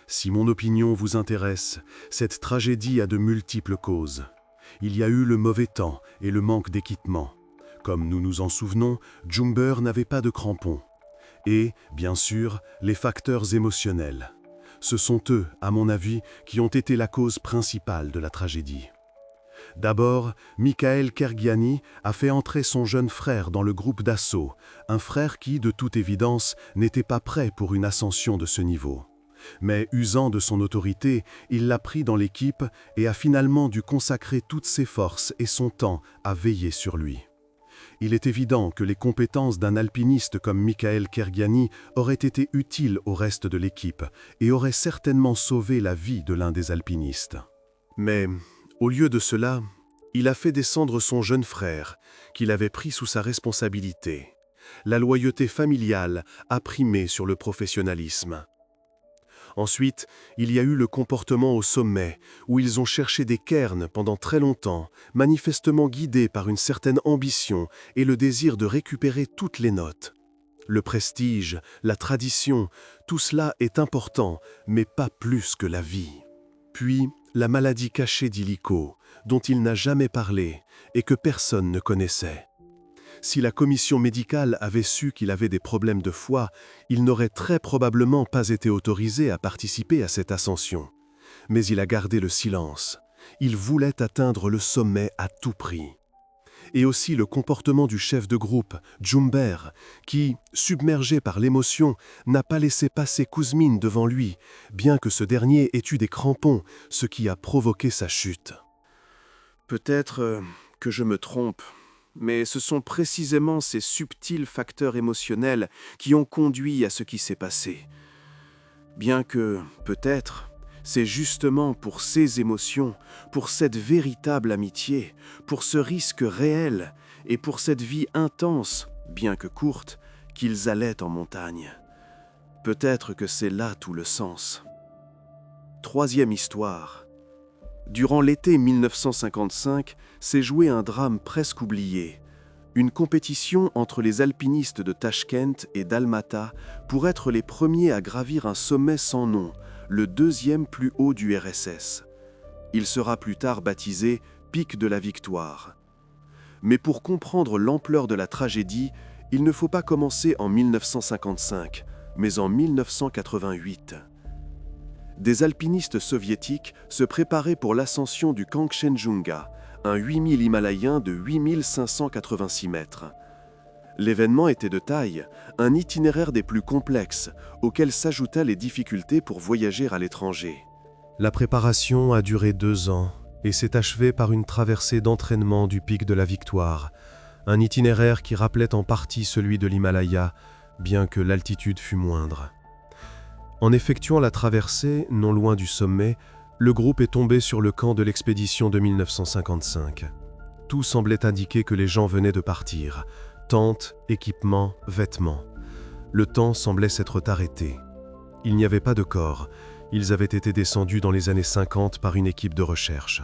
Si mon opinion vous intéresse, cette tragédie a de multiples causes. Il y a eu le mauvais temps et le manque d'équipement. Comme nous nous en souvenons, Jumber n'avait pas de crampons. Et, bien sûr, les facteurs émotionnels. Ce sont eux, à mon avis, qui ont été la cause principale de la tragédie. D'abord, Michael Kerguiani a fait entrer son jeune frère dans le groupe d'assaut, un frère qui, de toute évidence, n'était pas prêt pour une ascension de ce niveau. Mais usant de son autorité, il l'a pris dans l'équipe et a finalement dû consacrer toutes ses forces et son temps à veiller sur lui. Il est évident que les compétences d'un alpiniste comme Michael Kerguiani auraient été utiles au reste de l'équipe et auraient certainement sauvé la vie de l'un des alpinistes. Mais, au lieu de cela, il a fait descendre son jeune frère, qu'il avait pris sous sa responsabilité. La loyauté familiale a primé sur le professionnalisme. Ensuite, il y a eu le comportement au sommet, où ils ont cherché des cairns pendant très longtemps, manifestement guidés par une certaine ambition et le désir de récupérer toutes les notes. Le prestige, la tradition, tout cela est important, mais pas plus que la vie. Puis, la maladie cachée d'Illico, dont il n'a jamais parlé et que personne ne connaissait. Si la commission médicale avait su qu'il avait des problèmes de foie, il n'aurait très probablement pas été autorisé à participer à cette ascension. Mais il a gardé le silence. Il voulait atteindre le sommet à tout prix. Et aussi le comportement du chef de groupe, Jumber, qui, submergé par l'émotion, n'a pas laissé passer Kuzmin devant lui, bien que ce dernier ait eu des crampons, ce qui a provoqué sa chute. Peut-être que je me trompe, mais ce sont précisément ces subtils facteurs émotionnels qui ont conduit à ce qui s'est passé. Bien que, peut-être, c'est justement pour ces émotions, pour cette véritable amitié, pour ce risque réel et pour cette vie intense, bien que courte, qu'ils allaient en montagne. Peut-être que c'est là tout le sens. Troisième histoire. Durant l'été 1955, s'est joué un drame presque oublié. Une compétition entre les alpinistes de Tachkent et d'Almata pour être les premiers à gravir un sommet sans nom, le deuxième plus haut du RSS. Il sera plus tard baptisé Pic de la Victoire. Mais pour comprendre l'ampleur de la tragédie, il ne faut pas commencer en 1955, mais en 1988. Des alpinistes soviétiques se préparaient pour l'ascension du Kangchenjunga, un 8000 himalayen de 8586 mètres. L'événement était de taille, un itinéraire des plus complexes, auquel s'ajoutaient les difficultés pour voyager à l'étranger. La préparation a duré 2 ans et s'est achevée par une traversée d'entraînement du pic de la Victoire, un itinéraire qui rappelait en partie celui de l'Himalaya, bien que l'altitude fût moindre. En effectuant la traversée, non loin du sommet, le groupe est tombé sur le camp de l'expédition de 1955. Tout semblait indiquer que les gens venaient de partir. Tentes, équipements, vêtements. Le temps semblait s'être arrêté. Il n'y avait pas de corps. Ils avaient été descendus dans les années 50 par une équipe de recherche.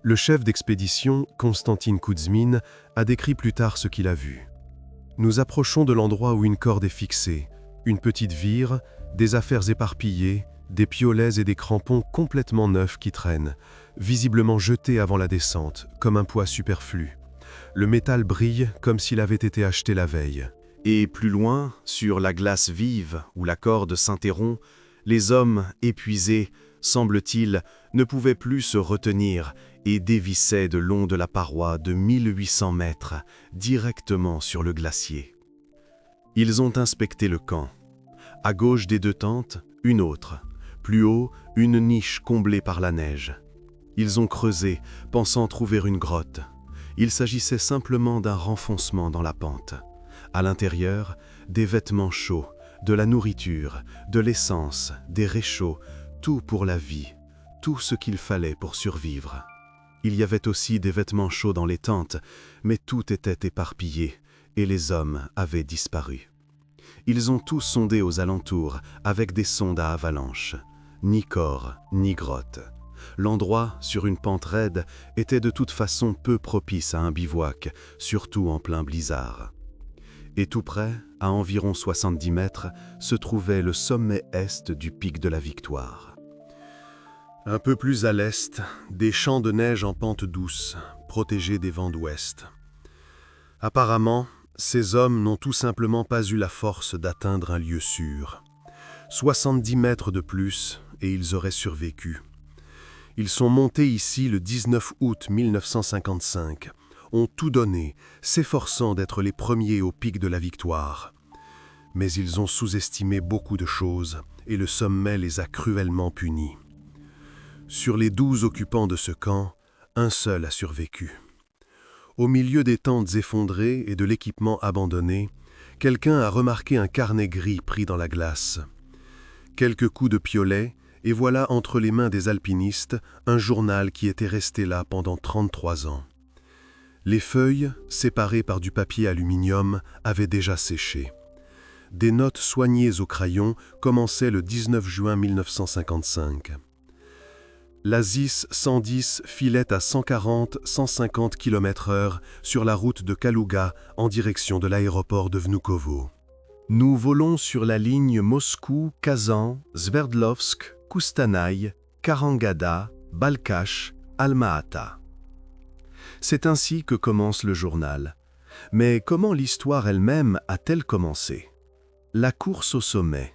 Le chef d'expédition, Konstantin Kouzmin, a décrit plus tard ce qu'il a vu. Nous approchons de l'endroit où une corde est fixée, une petite vire, des affaires éparpillées, des piolets et des crampons complètement neufs qui traînent, visiblement jetés avant la descente, comme un poids superflu. Le métal brille comme s'il avait été acheté la veille. Et plus loin, sur la glace vive où la corde s'interrompt, les hommes, épuisés, semble-t-il, ne pouvaient plus se retenir et dévissaient de long de la paroi de 1800 mètres, directement sur le glacier. Ils ont inspecté le camp. À gauche des 2 tentes, une autre. Plus haut, une niche comblée par la neige. Ils ont creusé, pensant trouver une grotte. Il s'agissait simplement d'un renfoncement dans la pente. À l'intérieur, des vêtements chauds, de la nourriture, de l'essence, des réchauds, tout pour la vie, tout ce qu'il fallait pour survivre. Il y avait aussi des vêtements chauds dans les tentes, mais tout était éparpillé et les hommes avaient disparu. Ils ont tous sondé aux alentours avec des sondes à avalanche. Ni corps, ni grotte. L'endroit, sur une pente raide, était de toute façon peu propice à un bivouac, surtout en plein blizzard. Et tout près, à environ 70 mètres, se trouvait le sommet est du pic de la Victoire. Un peu plus à l'est, des champs de neige en pente douce, protégés des vents d'ouest. Apparemment, ces hommes n'ont tout simplement pas eu la force d'atteindre un lieu sûr. 70 mètres de plus, et ils auraient survécu. Ils sont montés ici le 19 août 1955, ont tout donné, s'efforçant d'être les premiers au pic de la Victoire. Mais ils ont sous-estimé beaucoup de choses, et le sommet les a cruellement punis. Sur les 12 occupants de ce camp, un seul a survécu. Au milieu des tentes effondrées et de l'équipement abandonné, quelqu'un a remarqué un carnet gris pris dans la glace. Quelques coups de piolet, et voilà entre les mains des alpinistes un journal qui était resté là pendant 33 ans. Les feuilles, séparées par du papier aluminium, avaient déjà séché. Des notes soignées au crayon commençaient le 19 juin 1955. La ZIS 110 filait à 140-150 km/h sur la route de Kalouga en direction de l'aéroport de Vnukovo. Nous volons sur la ligne Moscou, Kazan, Sverdlovsk, Koustanaï, Karangada, Balkhash, Alma-Ata. C'est ainsi que commence le journal. Mais comment l'histoire elle-même a-t-elle commencé? La course au sommet.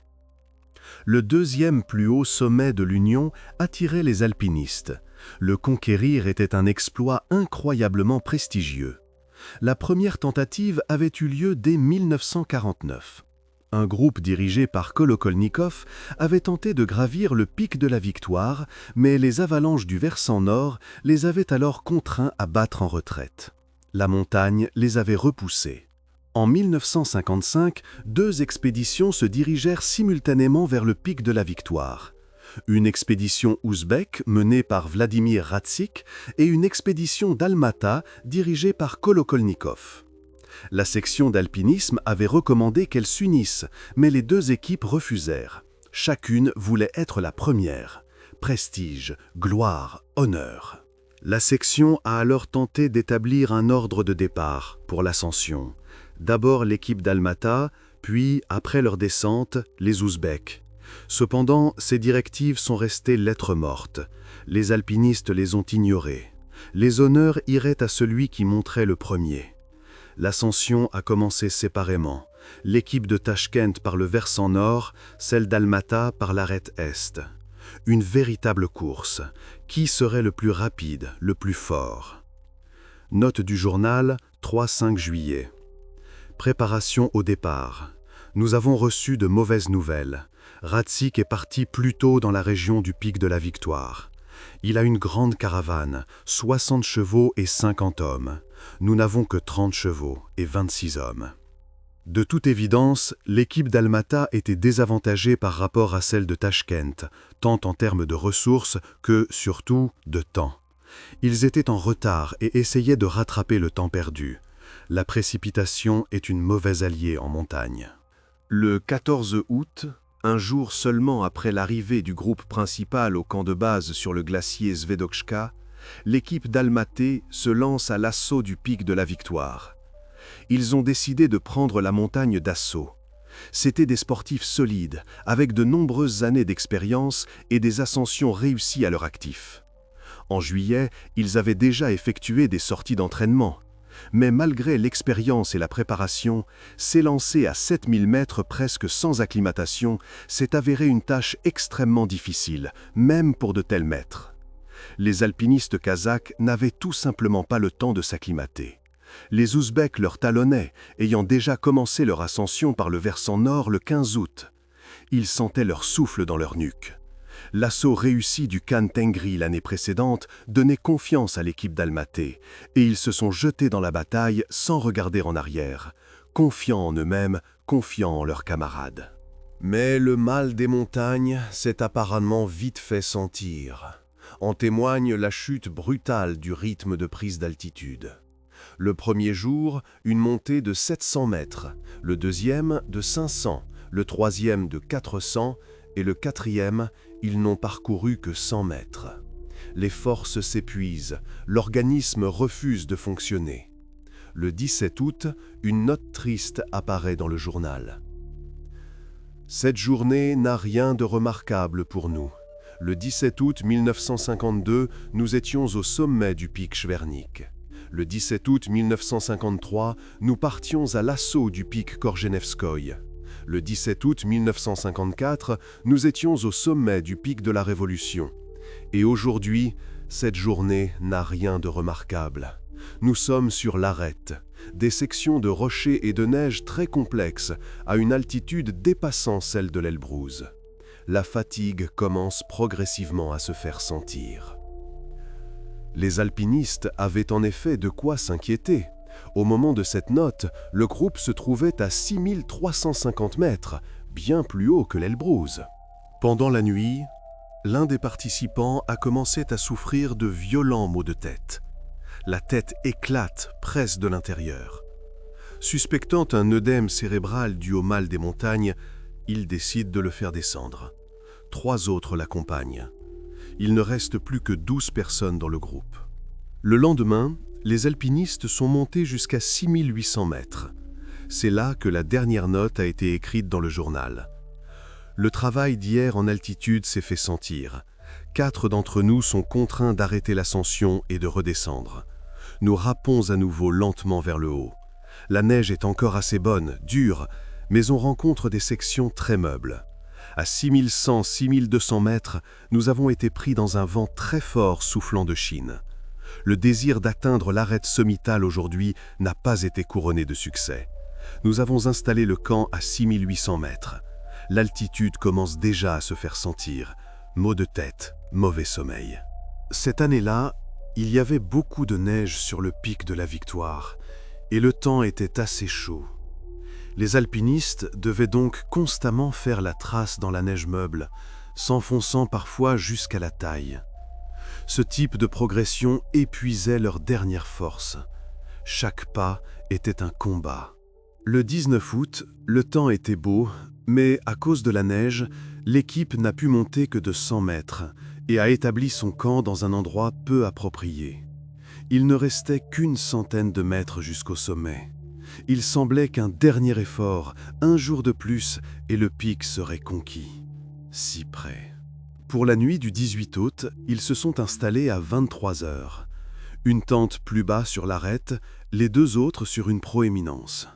Le deuxième plus haut sommet de l'Union attirait les alpinistes. Le conquérir était un exploit incroyablement prestigieux. La première tentative avait eu lieu dès 1949. Un groupe dirigé par Kolokolnikov avait tenté de gravir le pic de la Victoire, mais les avalanches du versant nord les avaient alors contraints à battre en retraite. La montagne les avait repoussés. En 1955, 2 expéditions se dirigèrent simultanément vers le pic de la Victoire. Une expédition ouzbek menée par Vladimir Ratsik et une expédition d'Almata dirigée par Kolokolnikov. La section d'alpinisme avait recommandé qu'elles s'unissent, mais les 2 équipes refusèrent. Chacune voulait être la première. Prestige, gloire, honneur. La section a alors tenté d'établir un ordre de départ pour l'ascension. D'abord l'équipe d'Almata, puis, après leur descente, les Ouzbeks. Cependant, ces directives sont restées lettres mortes. Les alpinistes les ont ignorées. Les honneurs iraient à celui qui monterait le premier. L'ascension a commencé séparément. L'équipe de Tachkent par le versant nord, celle d'Almata par l'arête est. Une véritable course. Qui serait le plus rapide, le plus fort? Note du journal, 3-5 juillet. Préparation au départ. Nous avons reçu de mauvaises nouvelles. Ratsik est parti plus tôt dans la région du pic de la Victoire. Il a une grande caravane, 60 chevaux et 50 hommes. Nous n'avons que 30 chevaux et 26 hommes. De toute évidence, l'équipe d'Almata était désavantagée par rapport à celle de Tachkent, tant en termes de ressources que, surtout, de temps. Ils étaient en retard et essayaient de rattraper le temps perdu. La précipitation est une mauvaise alliée en montagne. Le 14 août, un jour seulement après l'arrivée du groupe principal au camp de base sur le glacier Svedokska, l'équipe d'Almaté se lance à l'assaut du pic de la Victoire. Ils ont décidé de prendre la montagne d'assaut. C'étaient des sportifs solides, avec de nombreuses années d'expérience et des ascensions réussies à leur actif. En juillet, ils avaient déjà effectué des sorties d'entraînement. Mais malgré l'expérience et la préparation, s'élancer à 7000 mètres presque sans acclimatation s'est avéré une tâche extrêmement difficile, même pour de tels maîtres. Les alpinistes kazakhs n'avaient tout simplement pas le temps de s'acclimater. Les Ouzbeks leur talonnaient, ayant déjà commencé leur ascension par le versant nord le 15 août. Ils sentaient leur souffle dans leur nuque. L'assaut réussi du Khan Tengri l'année précédente donnait confiance à l'équipe d'Almaté, et ils se sont jetés dans la bataille sans regarder en arrière, confiants en eux-mêmes, confiants en leurs camarades. Mais le mal des montagnes s'est apparemment vite fait sentir. En témoigne la chute brutale du rythme de prise d'altitude. Le premier jour, une montée de 700 mètres, le deuxième de 500, le troisième de 400 et le quatrième, ils n'ont parcouru que 100 mètres. Les forces s'épuisent, l'organisme refuse de fonctionner. Le 17 août, une note triste apparaît dans le journal. Cette journée n'a rien de remarquable pour nous. Le 17 août 1952, nous étions au sommet du pic Chvernik. Le 17 août 1953, nous partions à l'assaut du pic Korzenevskoï. Le 17 août 1954, nous étions au sommet du pic de la Révolution. Et aujourd'hui, cette journée n'a rien de remarquable. Nous sommes sur l'arête, des sections de rochers et de neige très complexes, à une altitude dépassant celle de l'Elbrouz. La fatigue commence progressivement à se faire sentir. Les alpinistes avaient en effet de quoi s'inquiéter. Au moment de cette note, le groupe se trouvait à 6350 mètres, bien plus haut que l'Elbrouz. Pendant la nuit, l'un des participants a commencé à souffrir de violents maux de tête. La tête éclate presque de l'intérieur. Suspectant un œdème cérébral dû au mal des montagnes, il décide de le faire descendre. 3 autres l'accompagnent. Il ne reste plus que 12 personnes dans le groupe. Le lendemain, les alpinistes sont montés jusqu'à 6800 mètres. C'est là que la dernière note a été écrite dans le journal. Le travail d'hier en altitude s'est fait sentir. 4 d'entre nous sont contraints d'arrêter l'ascension et de redescendre. Nous râpons à nouveau lentement vers le haut. La neige est encore assez bonne, dure, mais on rencontre des sections très meubles. À 6100-6200 mètres, nous avons été pris dans un vent très fort soufflant de Chine. Le désir d'atteindre l'arête sommitale aujourd'hui n'a pas été couronné de succès. Nous avons installé le camp à 6800 mètres. L'altitude commence déjà à se faire sentir. Maux de tête, mauvais sommeil. Cette année-là, il y avait beaucoup de neige sur le pic de la Victoire, et le temps était assez chaud. Les alpinistes devaient donc constamment faire la trace dans la neige meuble, s'enfonçant parfois jusqu'à la taille. Ce type de progression épuisait leur dernière force. Chaque pas était un combat. Le 19 août, le temps était beau, mais à cause de la neige, l'équipe n'a pu monter que de 100 mètres et a établi son camp dans un endroit peu approprié. Il ne restait qu'une centaine de mètres jusqu'au sommet. Il semblait qu'un dernier effort, un jour de plus, et le pic serait conquis. Si près. Pour la nuit du 18 août, ils se sont installés à 23 heures. Une tente plus bas sur l'arête, les deux autres sur une proéminence.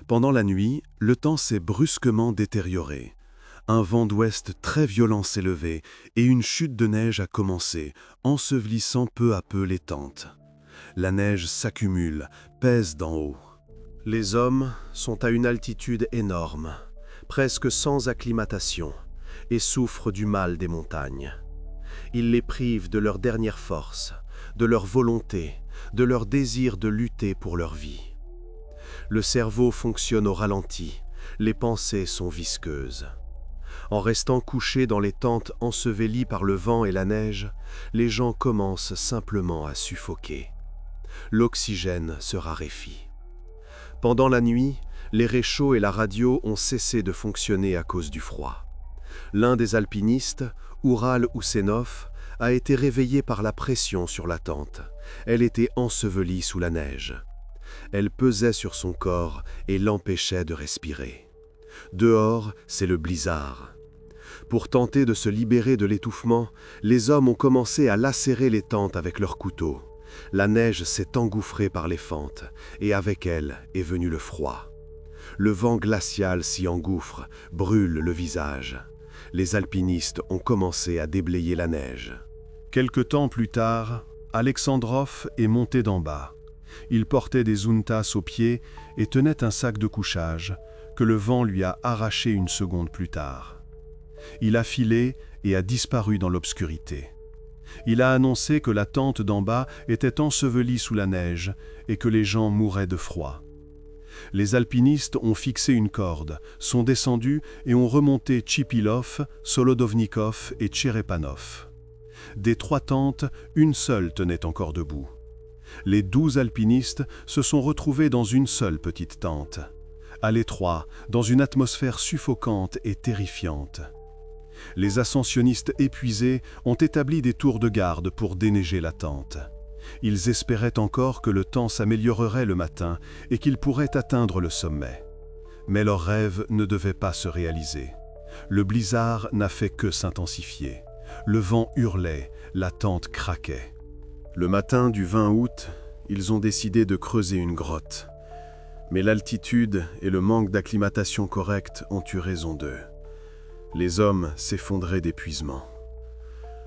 Pendant la nuit, le temps s'est brusquement détérioré. Un vent d'ouest très violent s'est levé et une chute de neige a commencé, ensevelissant peu à peu les tentes. La neige s'accumule, pèse d'en haut. Les hommes sont à une altitude énorme, presque sans acclimatation, et souffrent du mal des montagnes. Ils les privent de leur dernière force, de leur volonté, de leur désir de lutter pour leur vie. Le cerveau fonctionne au ralenti, les pensées sont visqueuses. En restant couchés dans les tentes ensevelies par le vent et la neige, les gens commencent simplement à suffoquer. L'oxygène se raréfie. Pendant la nuit, les réchauds et la radio ont cessé de fonctionner à cause du froid. L'un des alpinistes, Oural Oussenov, a été réveillé par la pression sur la tente. Elle était ensevelie sous la neige. Elle pesait sur son corps et l'empêchait de respirer. Dehors, c'est le blizzard. Pour tenter de se libérer de l'étouffement, les hommes ont commencé à lacérer les tentes avec leurs couteaux. La neige s'est engouffrée par les fentes, et avec elle est venu le froid. Le vent glacial s'y engouffre, brûle le visage. Les alpinistes ont commencé à déblayer la neige. Quelque temps plus tard, Alexandrov est monté d'en bas. Il portait des untas aux pieds et tenait un sac de couchage que le vent lui a arraché une seconde plus tard. Il a filé et a disparu dans l'obscurité. Il a annoncé que la tente d'en bas était ensevelie sous la neige et que les gens mouraient de froid. Les alpinistes ont fixé une corde, sont descendus et ont remonté Tchipilov, Solodovnikov et Tcherepanov. Des 3 tentes, une seule tenait encore debout. Les 12 alpinistes se sont retrouvés dans une seule petite tente, à l'étroit, dans une atmosphère suffocante et terrifiante. Les ascensionnistes épuisés ont établi des tours de garde pour déneiger la tente. Ils espéraient encore que le temps s'améliorerait le matin et qu'ils pourraient atteindre le sommet. Mais leur rêve ne devait pas se réaliser. Le blizzard n'a fait que s'intensifier. Le vent hurlait, la tente craquait. Le matin du 20 août, ils ont décidé de creuser une grotte. Mais l'altitude et le manque d'acclimatation correcte ont eu raison d'eux. Les hommes s'effondraient d'épuisement.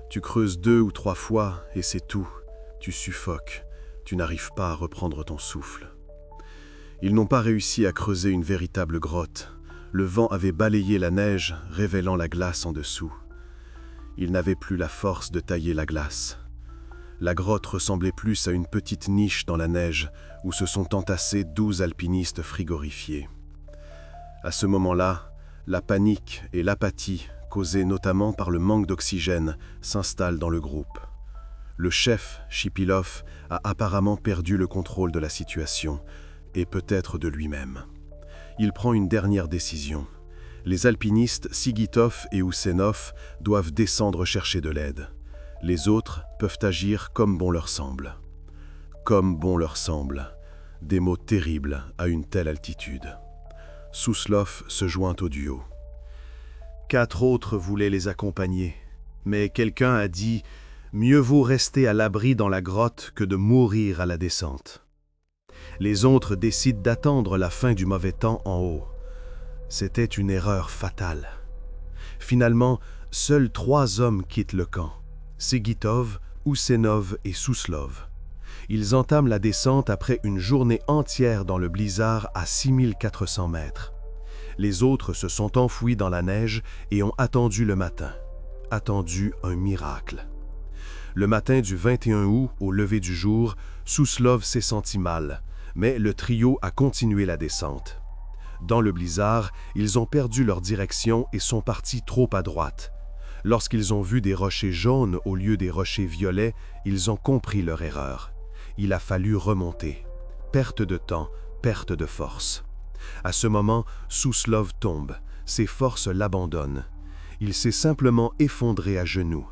Tu creuses 2 ou 3 fois et c'est tout. Tu suffoques, tu n'arrives pas à reprendre ton souffle. Ils n'ont pas réussi à creuser une véritable grotte. Le vent avait balayé la neige, révélant la glace en dessous. Ils n'avaient plus la force de tailler la glace. La grotte ressemblait plus à une petite niche dans la neige où se sont entassés 12 alpinistes frigorifiés. À ce moment-là, la panique et l'apathie, causées notamment par le manque d'oxygène, s'installent dans le groupe. Le chef, Tchipilov, a apparemment perdu le contrôle de la situation, et peut-être de lui-même. Il prend une dernière décision. Les alpinistes Sigitov et Oussenov doivent descendre chercher de l'aide. Les autres peuvent agir comme bon leur semble. Comme bon leur semble. Des mots terribles à une telle altitude. Souslov se joint au duo. 4 autres voulaient les accompagner, mais quelqu'un a dit « Mieux vaut rester à l'abri dans la grotte que de mourir à la descente ». Les autres décident d'attendre la fin du mauvais temps en haut. C'était une erreur fatale. Finalement, seuls 3 hommes quittent le camp. Sigitov, Oussenov et Souslov. Ils entament la descente après une journée entière dans le blizzard à 6400 mètres. Les autres se sont enfouis dans la neige et ont attendu le matin. Attendu un miracle. Le matin du 21 août, au lever du jour, Souslov s'est senti mal, mais le trio a continué la descente. Dans le blizzard, ils ont perdu leur direction et sont partis trop à droite. Lorsqu'ils ont vu des rochers jaunes au lieu des rochers violets, ils ont compris leur erreur. Il a fallu remonter. Perte de temps, perte de force. À ce moment, Souslov tombe. Ses forces l'abandonnent. Il s'est simplement effondré à genoux.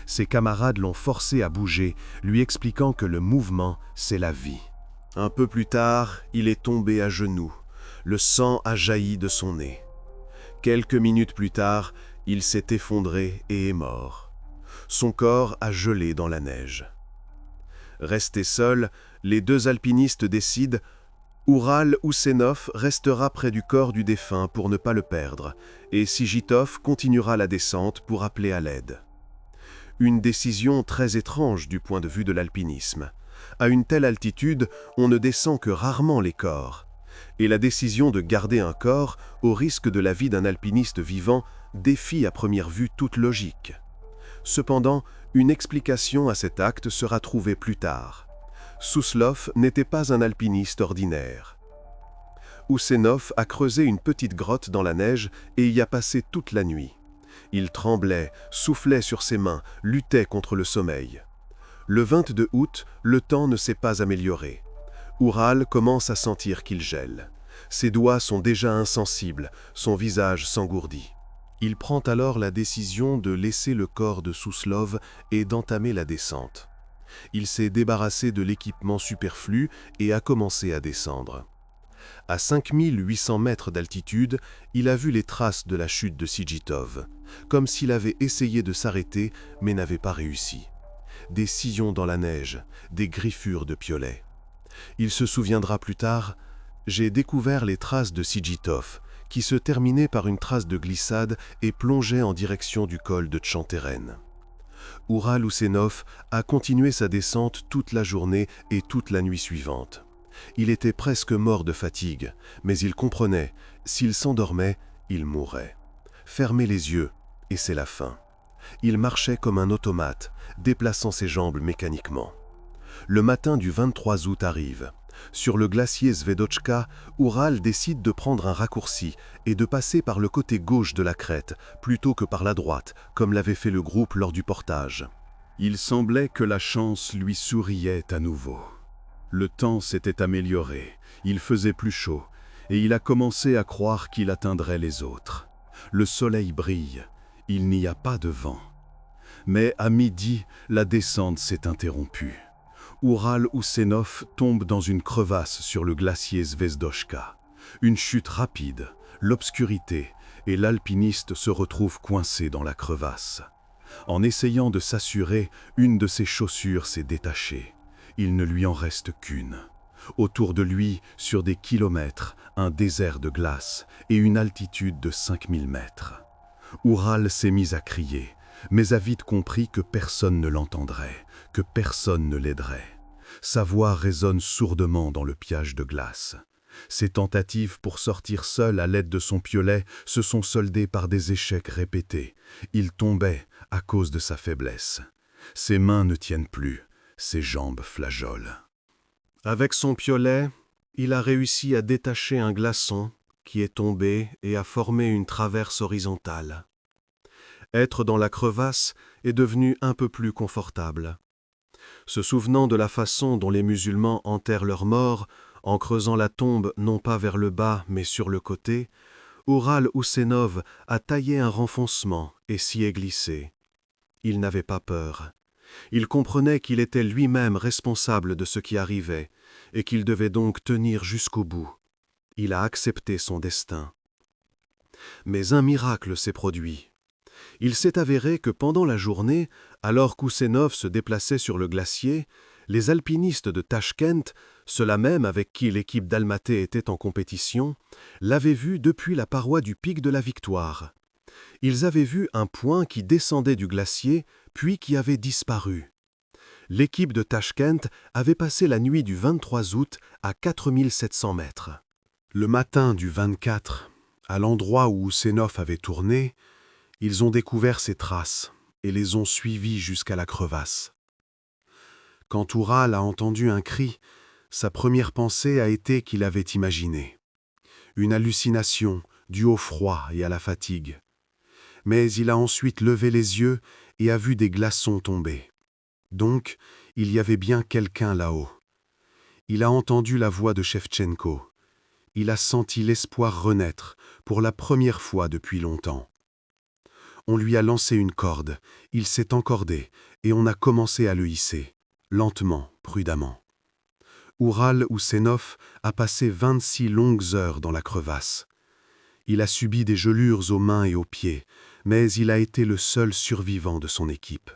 Ses camarades l'ont forcé à bouger, lui expliquant que le mouvement, c'est la vie. Un peu plus tard, il est tombé à genoux. Le sang a jailli de son nez. Quelques minutes plus tard, il s'est effondré et est mort. Son corps a gelé dans la neige. Restés seuls, les deux alpinistes décident « Oural Oussenov restera près du corps du défunt pour ne pas le perdre, et Sigitov continuera la descente pour appeler à l'aide. » Une décision très étrange du point de vue de l'alpinisme. À une telle altitude, on ne descend que rarement les corps. Et la décision de garder un corps, au risque de la vie d'un alpiniste vivant, défie à première vue toute logique. Cependant, une explication à cet acte sera trouvée plus tard. Souslov n'était pas un alpiniste ordinaire. Oussenov a creusé une petite grotte dans la neige et y a passé toute la nuit. Il tremblait, soufflait sur ses mains, luttait contre le sommeil. Le 22 août, le temps ne s'est pas amélioré. Oural commence à sentir qu'il gèle. Ses doigts sont déjà insensibles, son visage s'engourdit. Il prend alors la décision de laisser le corps de Souslov et d'entamer la descente. Il s'est débarrassé de l'équipement superflu et a commencé à descendre. À 5800 mètres d'altitude, il a vu les traces de la chute de Sigitov, comme s'il avait essayé de s'arrêter mais n'avait pas réussi. Des sillons dans la neige, des griffures de piolets. Il se souviendra plus tard, « J'ai découvert les traces de Sigitov, qui se terminaient par une trace de glissade et plongeait en direction du col de Tchanteren. » Oural Oussenov a continué sa descente toute la journée et toute la nuit suivante. Il était presque mort de fatigue, mais il comprenait, s'il s'endormait, il mourrait. Fermez les yeux, et c'est la fin. Il marchait comme un automate, déplaçant ses jambes mécaniquement. Le matin du 23 août arrive. Sur le glacier Zvedochka, Oural décide de prendre un raccourci et de passer par le côté gauche de la crête, plutôt que par la droite, comme l'avait fait le groupe lors du portage. Il semblait que la chance lui souriait à nouveau. Le temps s'était amélioré, il faisait plus chaud, et il a commencé à croire qu'il atteindrait les autres. Le soleil brille, il n'y a pas de vent. Mais à midi, la descente s'est interrompue. Oural Oussenov tombe dans une crevasse sur le glacier Zvezdochka. Une chute rapide, l'obscurité, et l'alpiniste se retrouve coincé dans la crevasse. En essayant de s'assurer, une de ses chaussures s'est détachée. Il ne lui en reste qu'une. Autour de lui, sur des kilomètres, un désert de glace et une altitude de 5000 mètres. Oural s'est mis à crier, mais a vite compris que personne ne l'entendrait, que personne ne l'aiderait. Sa voix résonne sourdement dans le pillage de glace. Ses tentatives pour sortir seul à l'aide de son piolet se sont soldées par des échecs répétés. Il tombait à cause de sa faiblesse. Ses mains ne tiennent plus, ses jambes flageolent. Avec son piolet, il a réussi à détacher un glaçon qui est tombé et a formé une traverse horizontale. Être dans la crevasse est devenu un peu plus confortable. Se souvenant de la façon dont les musulmans enterrent leurs morts, en creusant la tombe non pas vers le bas mais sur le côté, Oural Oussenov a taillé un renfoncement et s'y est glissé. Il n'avait pas peur. Il comprenait qu'il était lui-même responsable de ce qui arrivait et qu'il devait donc tenir jusqu'au bout. Il a accepté son destin. Mais un miracle s'est produit. Il s'est avéré que pendant la journée, alors qu'Oussenov se déplaçait sur le glacier, les alpinistes de Tachkent, ceux-là même avec qui l'équipe d'Almaty était en compétition, l'avaient vu depuis la paroi du pic de la Victoire. Ils avaient vu un point qui descendait du glacier, puis qui avait disparu. L'équipe de Tashkent avait passé la nuit du 23 août à 4700 mètres. Le matin du 24, à l'endroit où Oussenov avait tourné, ils ont découvert ses traces et les ont suivies jusqu'à la crevasse. Quand Oural a entendu un cri, sa première pensée a été qu'il avait imaginé. Une hallucination due au froid et à la fatigue. Mais il a ensuite levé les yeux et a vu des glaçons tomber. Donc, il y avait bien quelqu'un là-haut. Il a entendu la voix de Shevchenko. Il a senti l'espoir renaître pour la première fois depuis longtemps. On lui a lancé une corde, il s'est encordé et on a commencé à le hisser, lentement, prudemment. Oural Oussenov a passé 26 longues heures dans la crevasse. Il a subi des gelures aux mains et aux pieds, mais il a été le seul survivant de son équipe.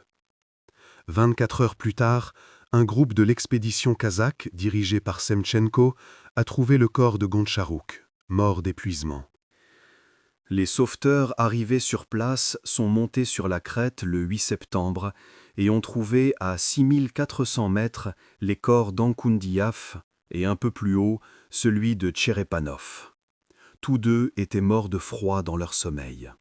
24 heures plus tard, un groupe de l'expédition kazakh, dirigé par Semchenko, a trouvé le corps de Gontcharouk, mort d'épuisement. Les sauveteurs arrivés sur place sont montés sur la crête le 8 septembre et ont trouvé à 6400 mètres les corps d'Ankoundiaf et un peu plus haut celui de Tcherepanov. Tous deux étaient morts de froid dans leur sommeil.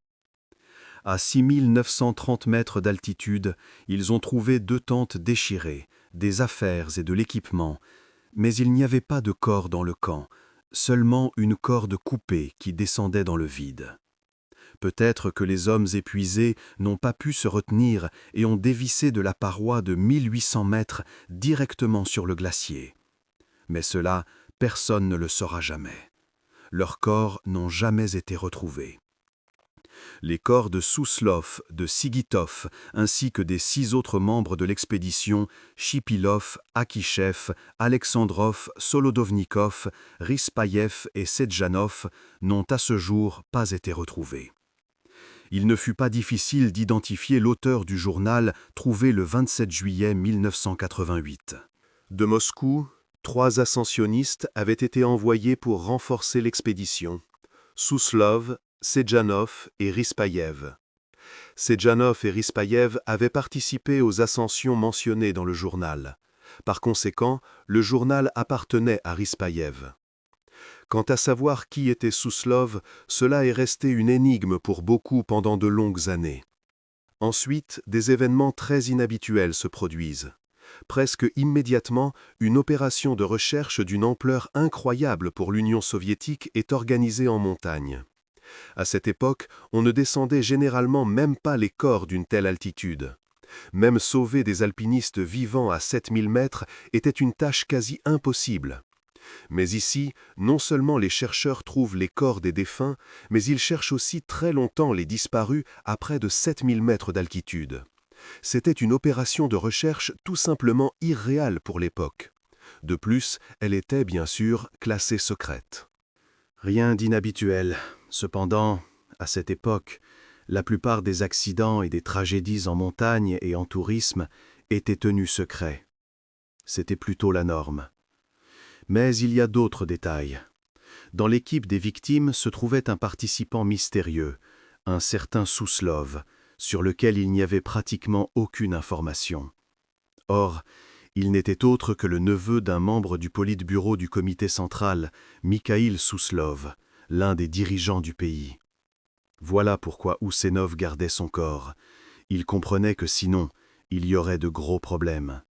À 6930 mètres d'altitude, ils ont trouvé 2 tentes déchirées, des affaires et de l'équipement, mais il n'y avait pas de corps dans le camp, seulement une corde coupée qui descendait dans le vide. Peut-être que les hommes épuisés n'ont pas pu se retenir et ont dévissé de la paroi de 1800 mètres directement sur le glacier. Mais cela, personne ne le saura jamais. Leurs corps n'ont jamais été retrouvés. Les corps de Souslov, de Sigitov, ainsi que des 6 autres membres de l'expédition, Shipilov, Akishev, Alexandrov, Solodovnikov, Rispayev et Sedjanov, n'ont à ce jour pas été retrouvés. Il ne fut pas difficile d'identifier l'auteur du journal trouvé le 27 juillet 1988. De Moscou, 3 ascensionnistes avaient été envoyés pour renforcer l'expédition. Souslov, Sedjanov et Rispayev. Sedjanov et Rispayev avaient participé aux ascensions mentionnées dans le journal. Par conséquent, le journal appartenait à Rispayev. Quant à savoir qui était Souslov, cela est resté une énigme pour beaucoup pendant de longues années. Ensuite, des événements très inhabituels se produisent. Presque immédiatement, une opération de recherche d'une ampleur incroyable pour l'Union soviétique est organisée en montagne. À cette époque, on ne descendait généralement même pas les corps d'une telle altitude. Même sauver des alpinistes vivants à 7000 mètres était une tâche quasi impossible. Mais ici, non seulement les chercheurs trouvent les corps des défunts, mais ils cherchent aussi très longtemps les disparus à près de 7000 mètres d'altitude. C'était une opération de recherche tout simplement irréelle pour l'époque. De plus, elle était bien sûr classée secrète. Rien d'inhabituel. Cependant, à cette époque, la plupart des accidents et des tragédies en montagne et en tourisme étaient tenus secrets. C'était plutôt la norme. Mais il y a d'autres détails. Dans l'équipe des victimes se trouvait un participant mystérieux, un certain Souslov, sur lequel il n'y avait pratiquement aucune information. Or, il n'était autre que le neveu d'un membre du politburo du comité central, Mikhail Souslov, l'un des dirigeants du pays. Voilà pourquoi Oussenov gardait son corps. Il comprenait que sinon, il y aurait de gros problèmes.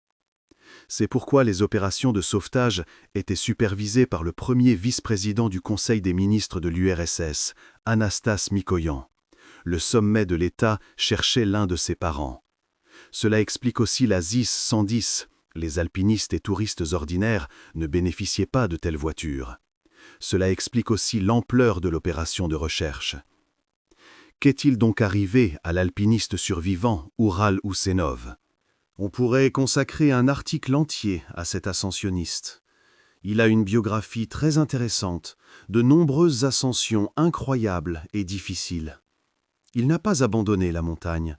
C'est pourquoi les opérations de sauvetage étaient supervisées par le premier vice-président du Conseil des ministres de l'URSS, Anastas Mikoyan. Le sommet de l'État cherchait l'un de ses parents. Cela explique aussi la ZIS 110. Les alpinistes et touristes ordinaires ne bénéficiaient pas de telles voitures. Cela explique aussi l'ampleur de l'opération de recherche. Qu'est-il donc arrivé à l'alpiniste survivant Oural Oussenov ? On pourrait consacrer un article entier à cet ascensionniste. Il a une biographie très intéressante, de nombreuses ascensions incroyables et difficiles. Il n'a pas abandonné la montagne.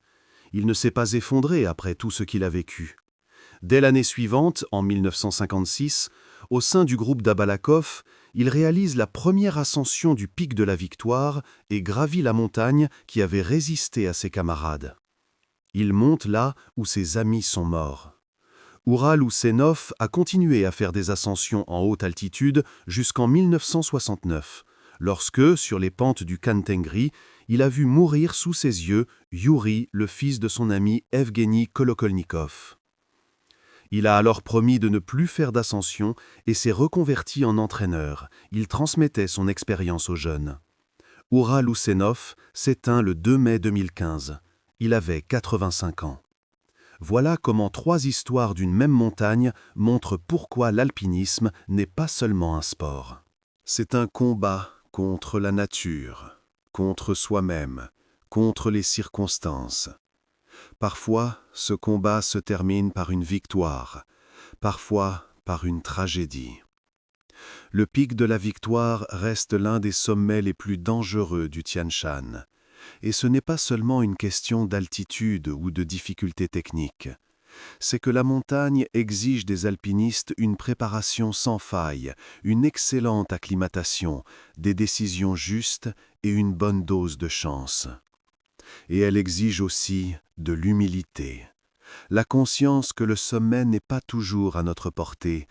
Il ne s'est pas effondré après tout ce qu'il a vécu. Dès l'année suivante, en 1956, au sein du groupe d'Abalakov, il réalise la première ascension du pic de la Victoire et gravit la montagne qui avait résisté à ses camarades. Il monte là où ses amis sont morts. Ural Oussenov a continué à faire des ascensions en haute altitude jusqu'en 1969, lorsque, sur les pentes du Khan-Tengri, il a vu mourir sous ses yeux Yuri, le fils de son ami Evgeny Kolokolnikov. Il a alors promis de ne plus faire d'ascension et s'est reconverti en entraîneur. Il transmettait son expérience aux jeunes. Ural Oussenov s'éteint le 2 mai 2015. Il avait 85 ans. Voilà comment 3 histoires d'une même montagne montrent pourquoi l'alpinisme n'est pas seulement un sport. C'est un combat contre la nature, contre soi-même, contre les circonstances. Parfois, ce combat se termine par une victoire, parfois par une tragédie. Le pic de la victoire reste l'un des sommets les plus dangereux du Tian Shan. Et ce n'est pas seulement une question d'altitude ou de difficulté technique. C'est que la montagne exige des alpinistes une préparation sans faille, une excellente acclimatation, des décisions justes et une bonne dose de chance. Et elle exige aussi de l'humilité, la conscience que le sommet n'est pas toujours à notre portée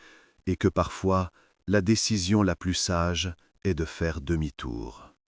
et que parfois la décision la plus sage est de faire demi-tour.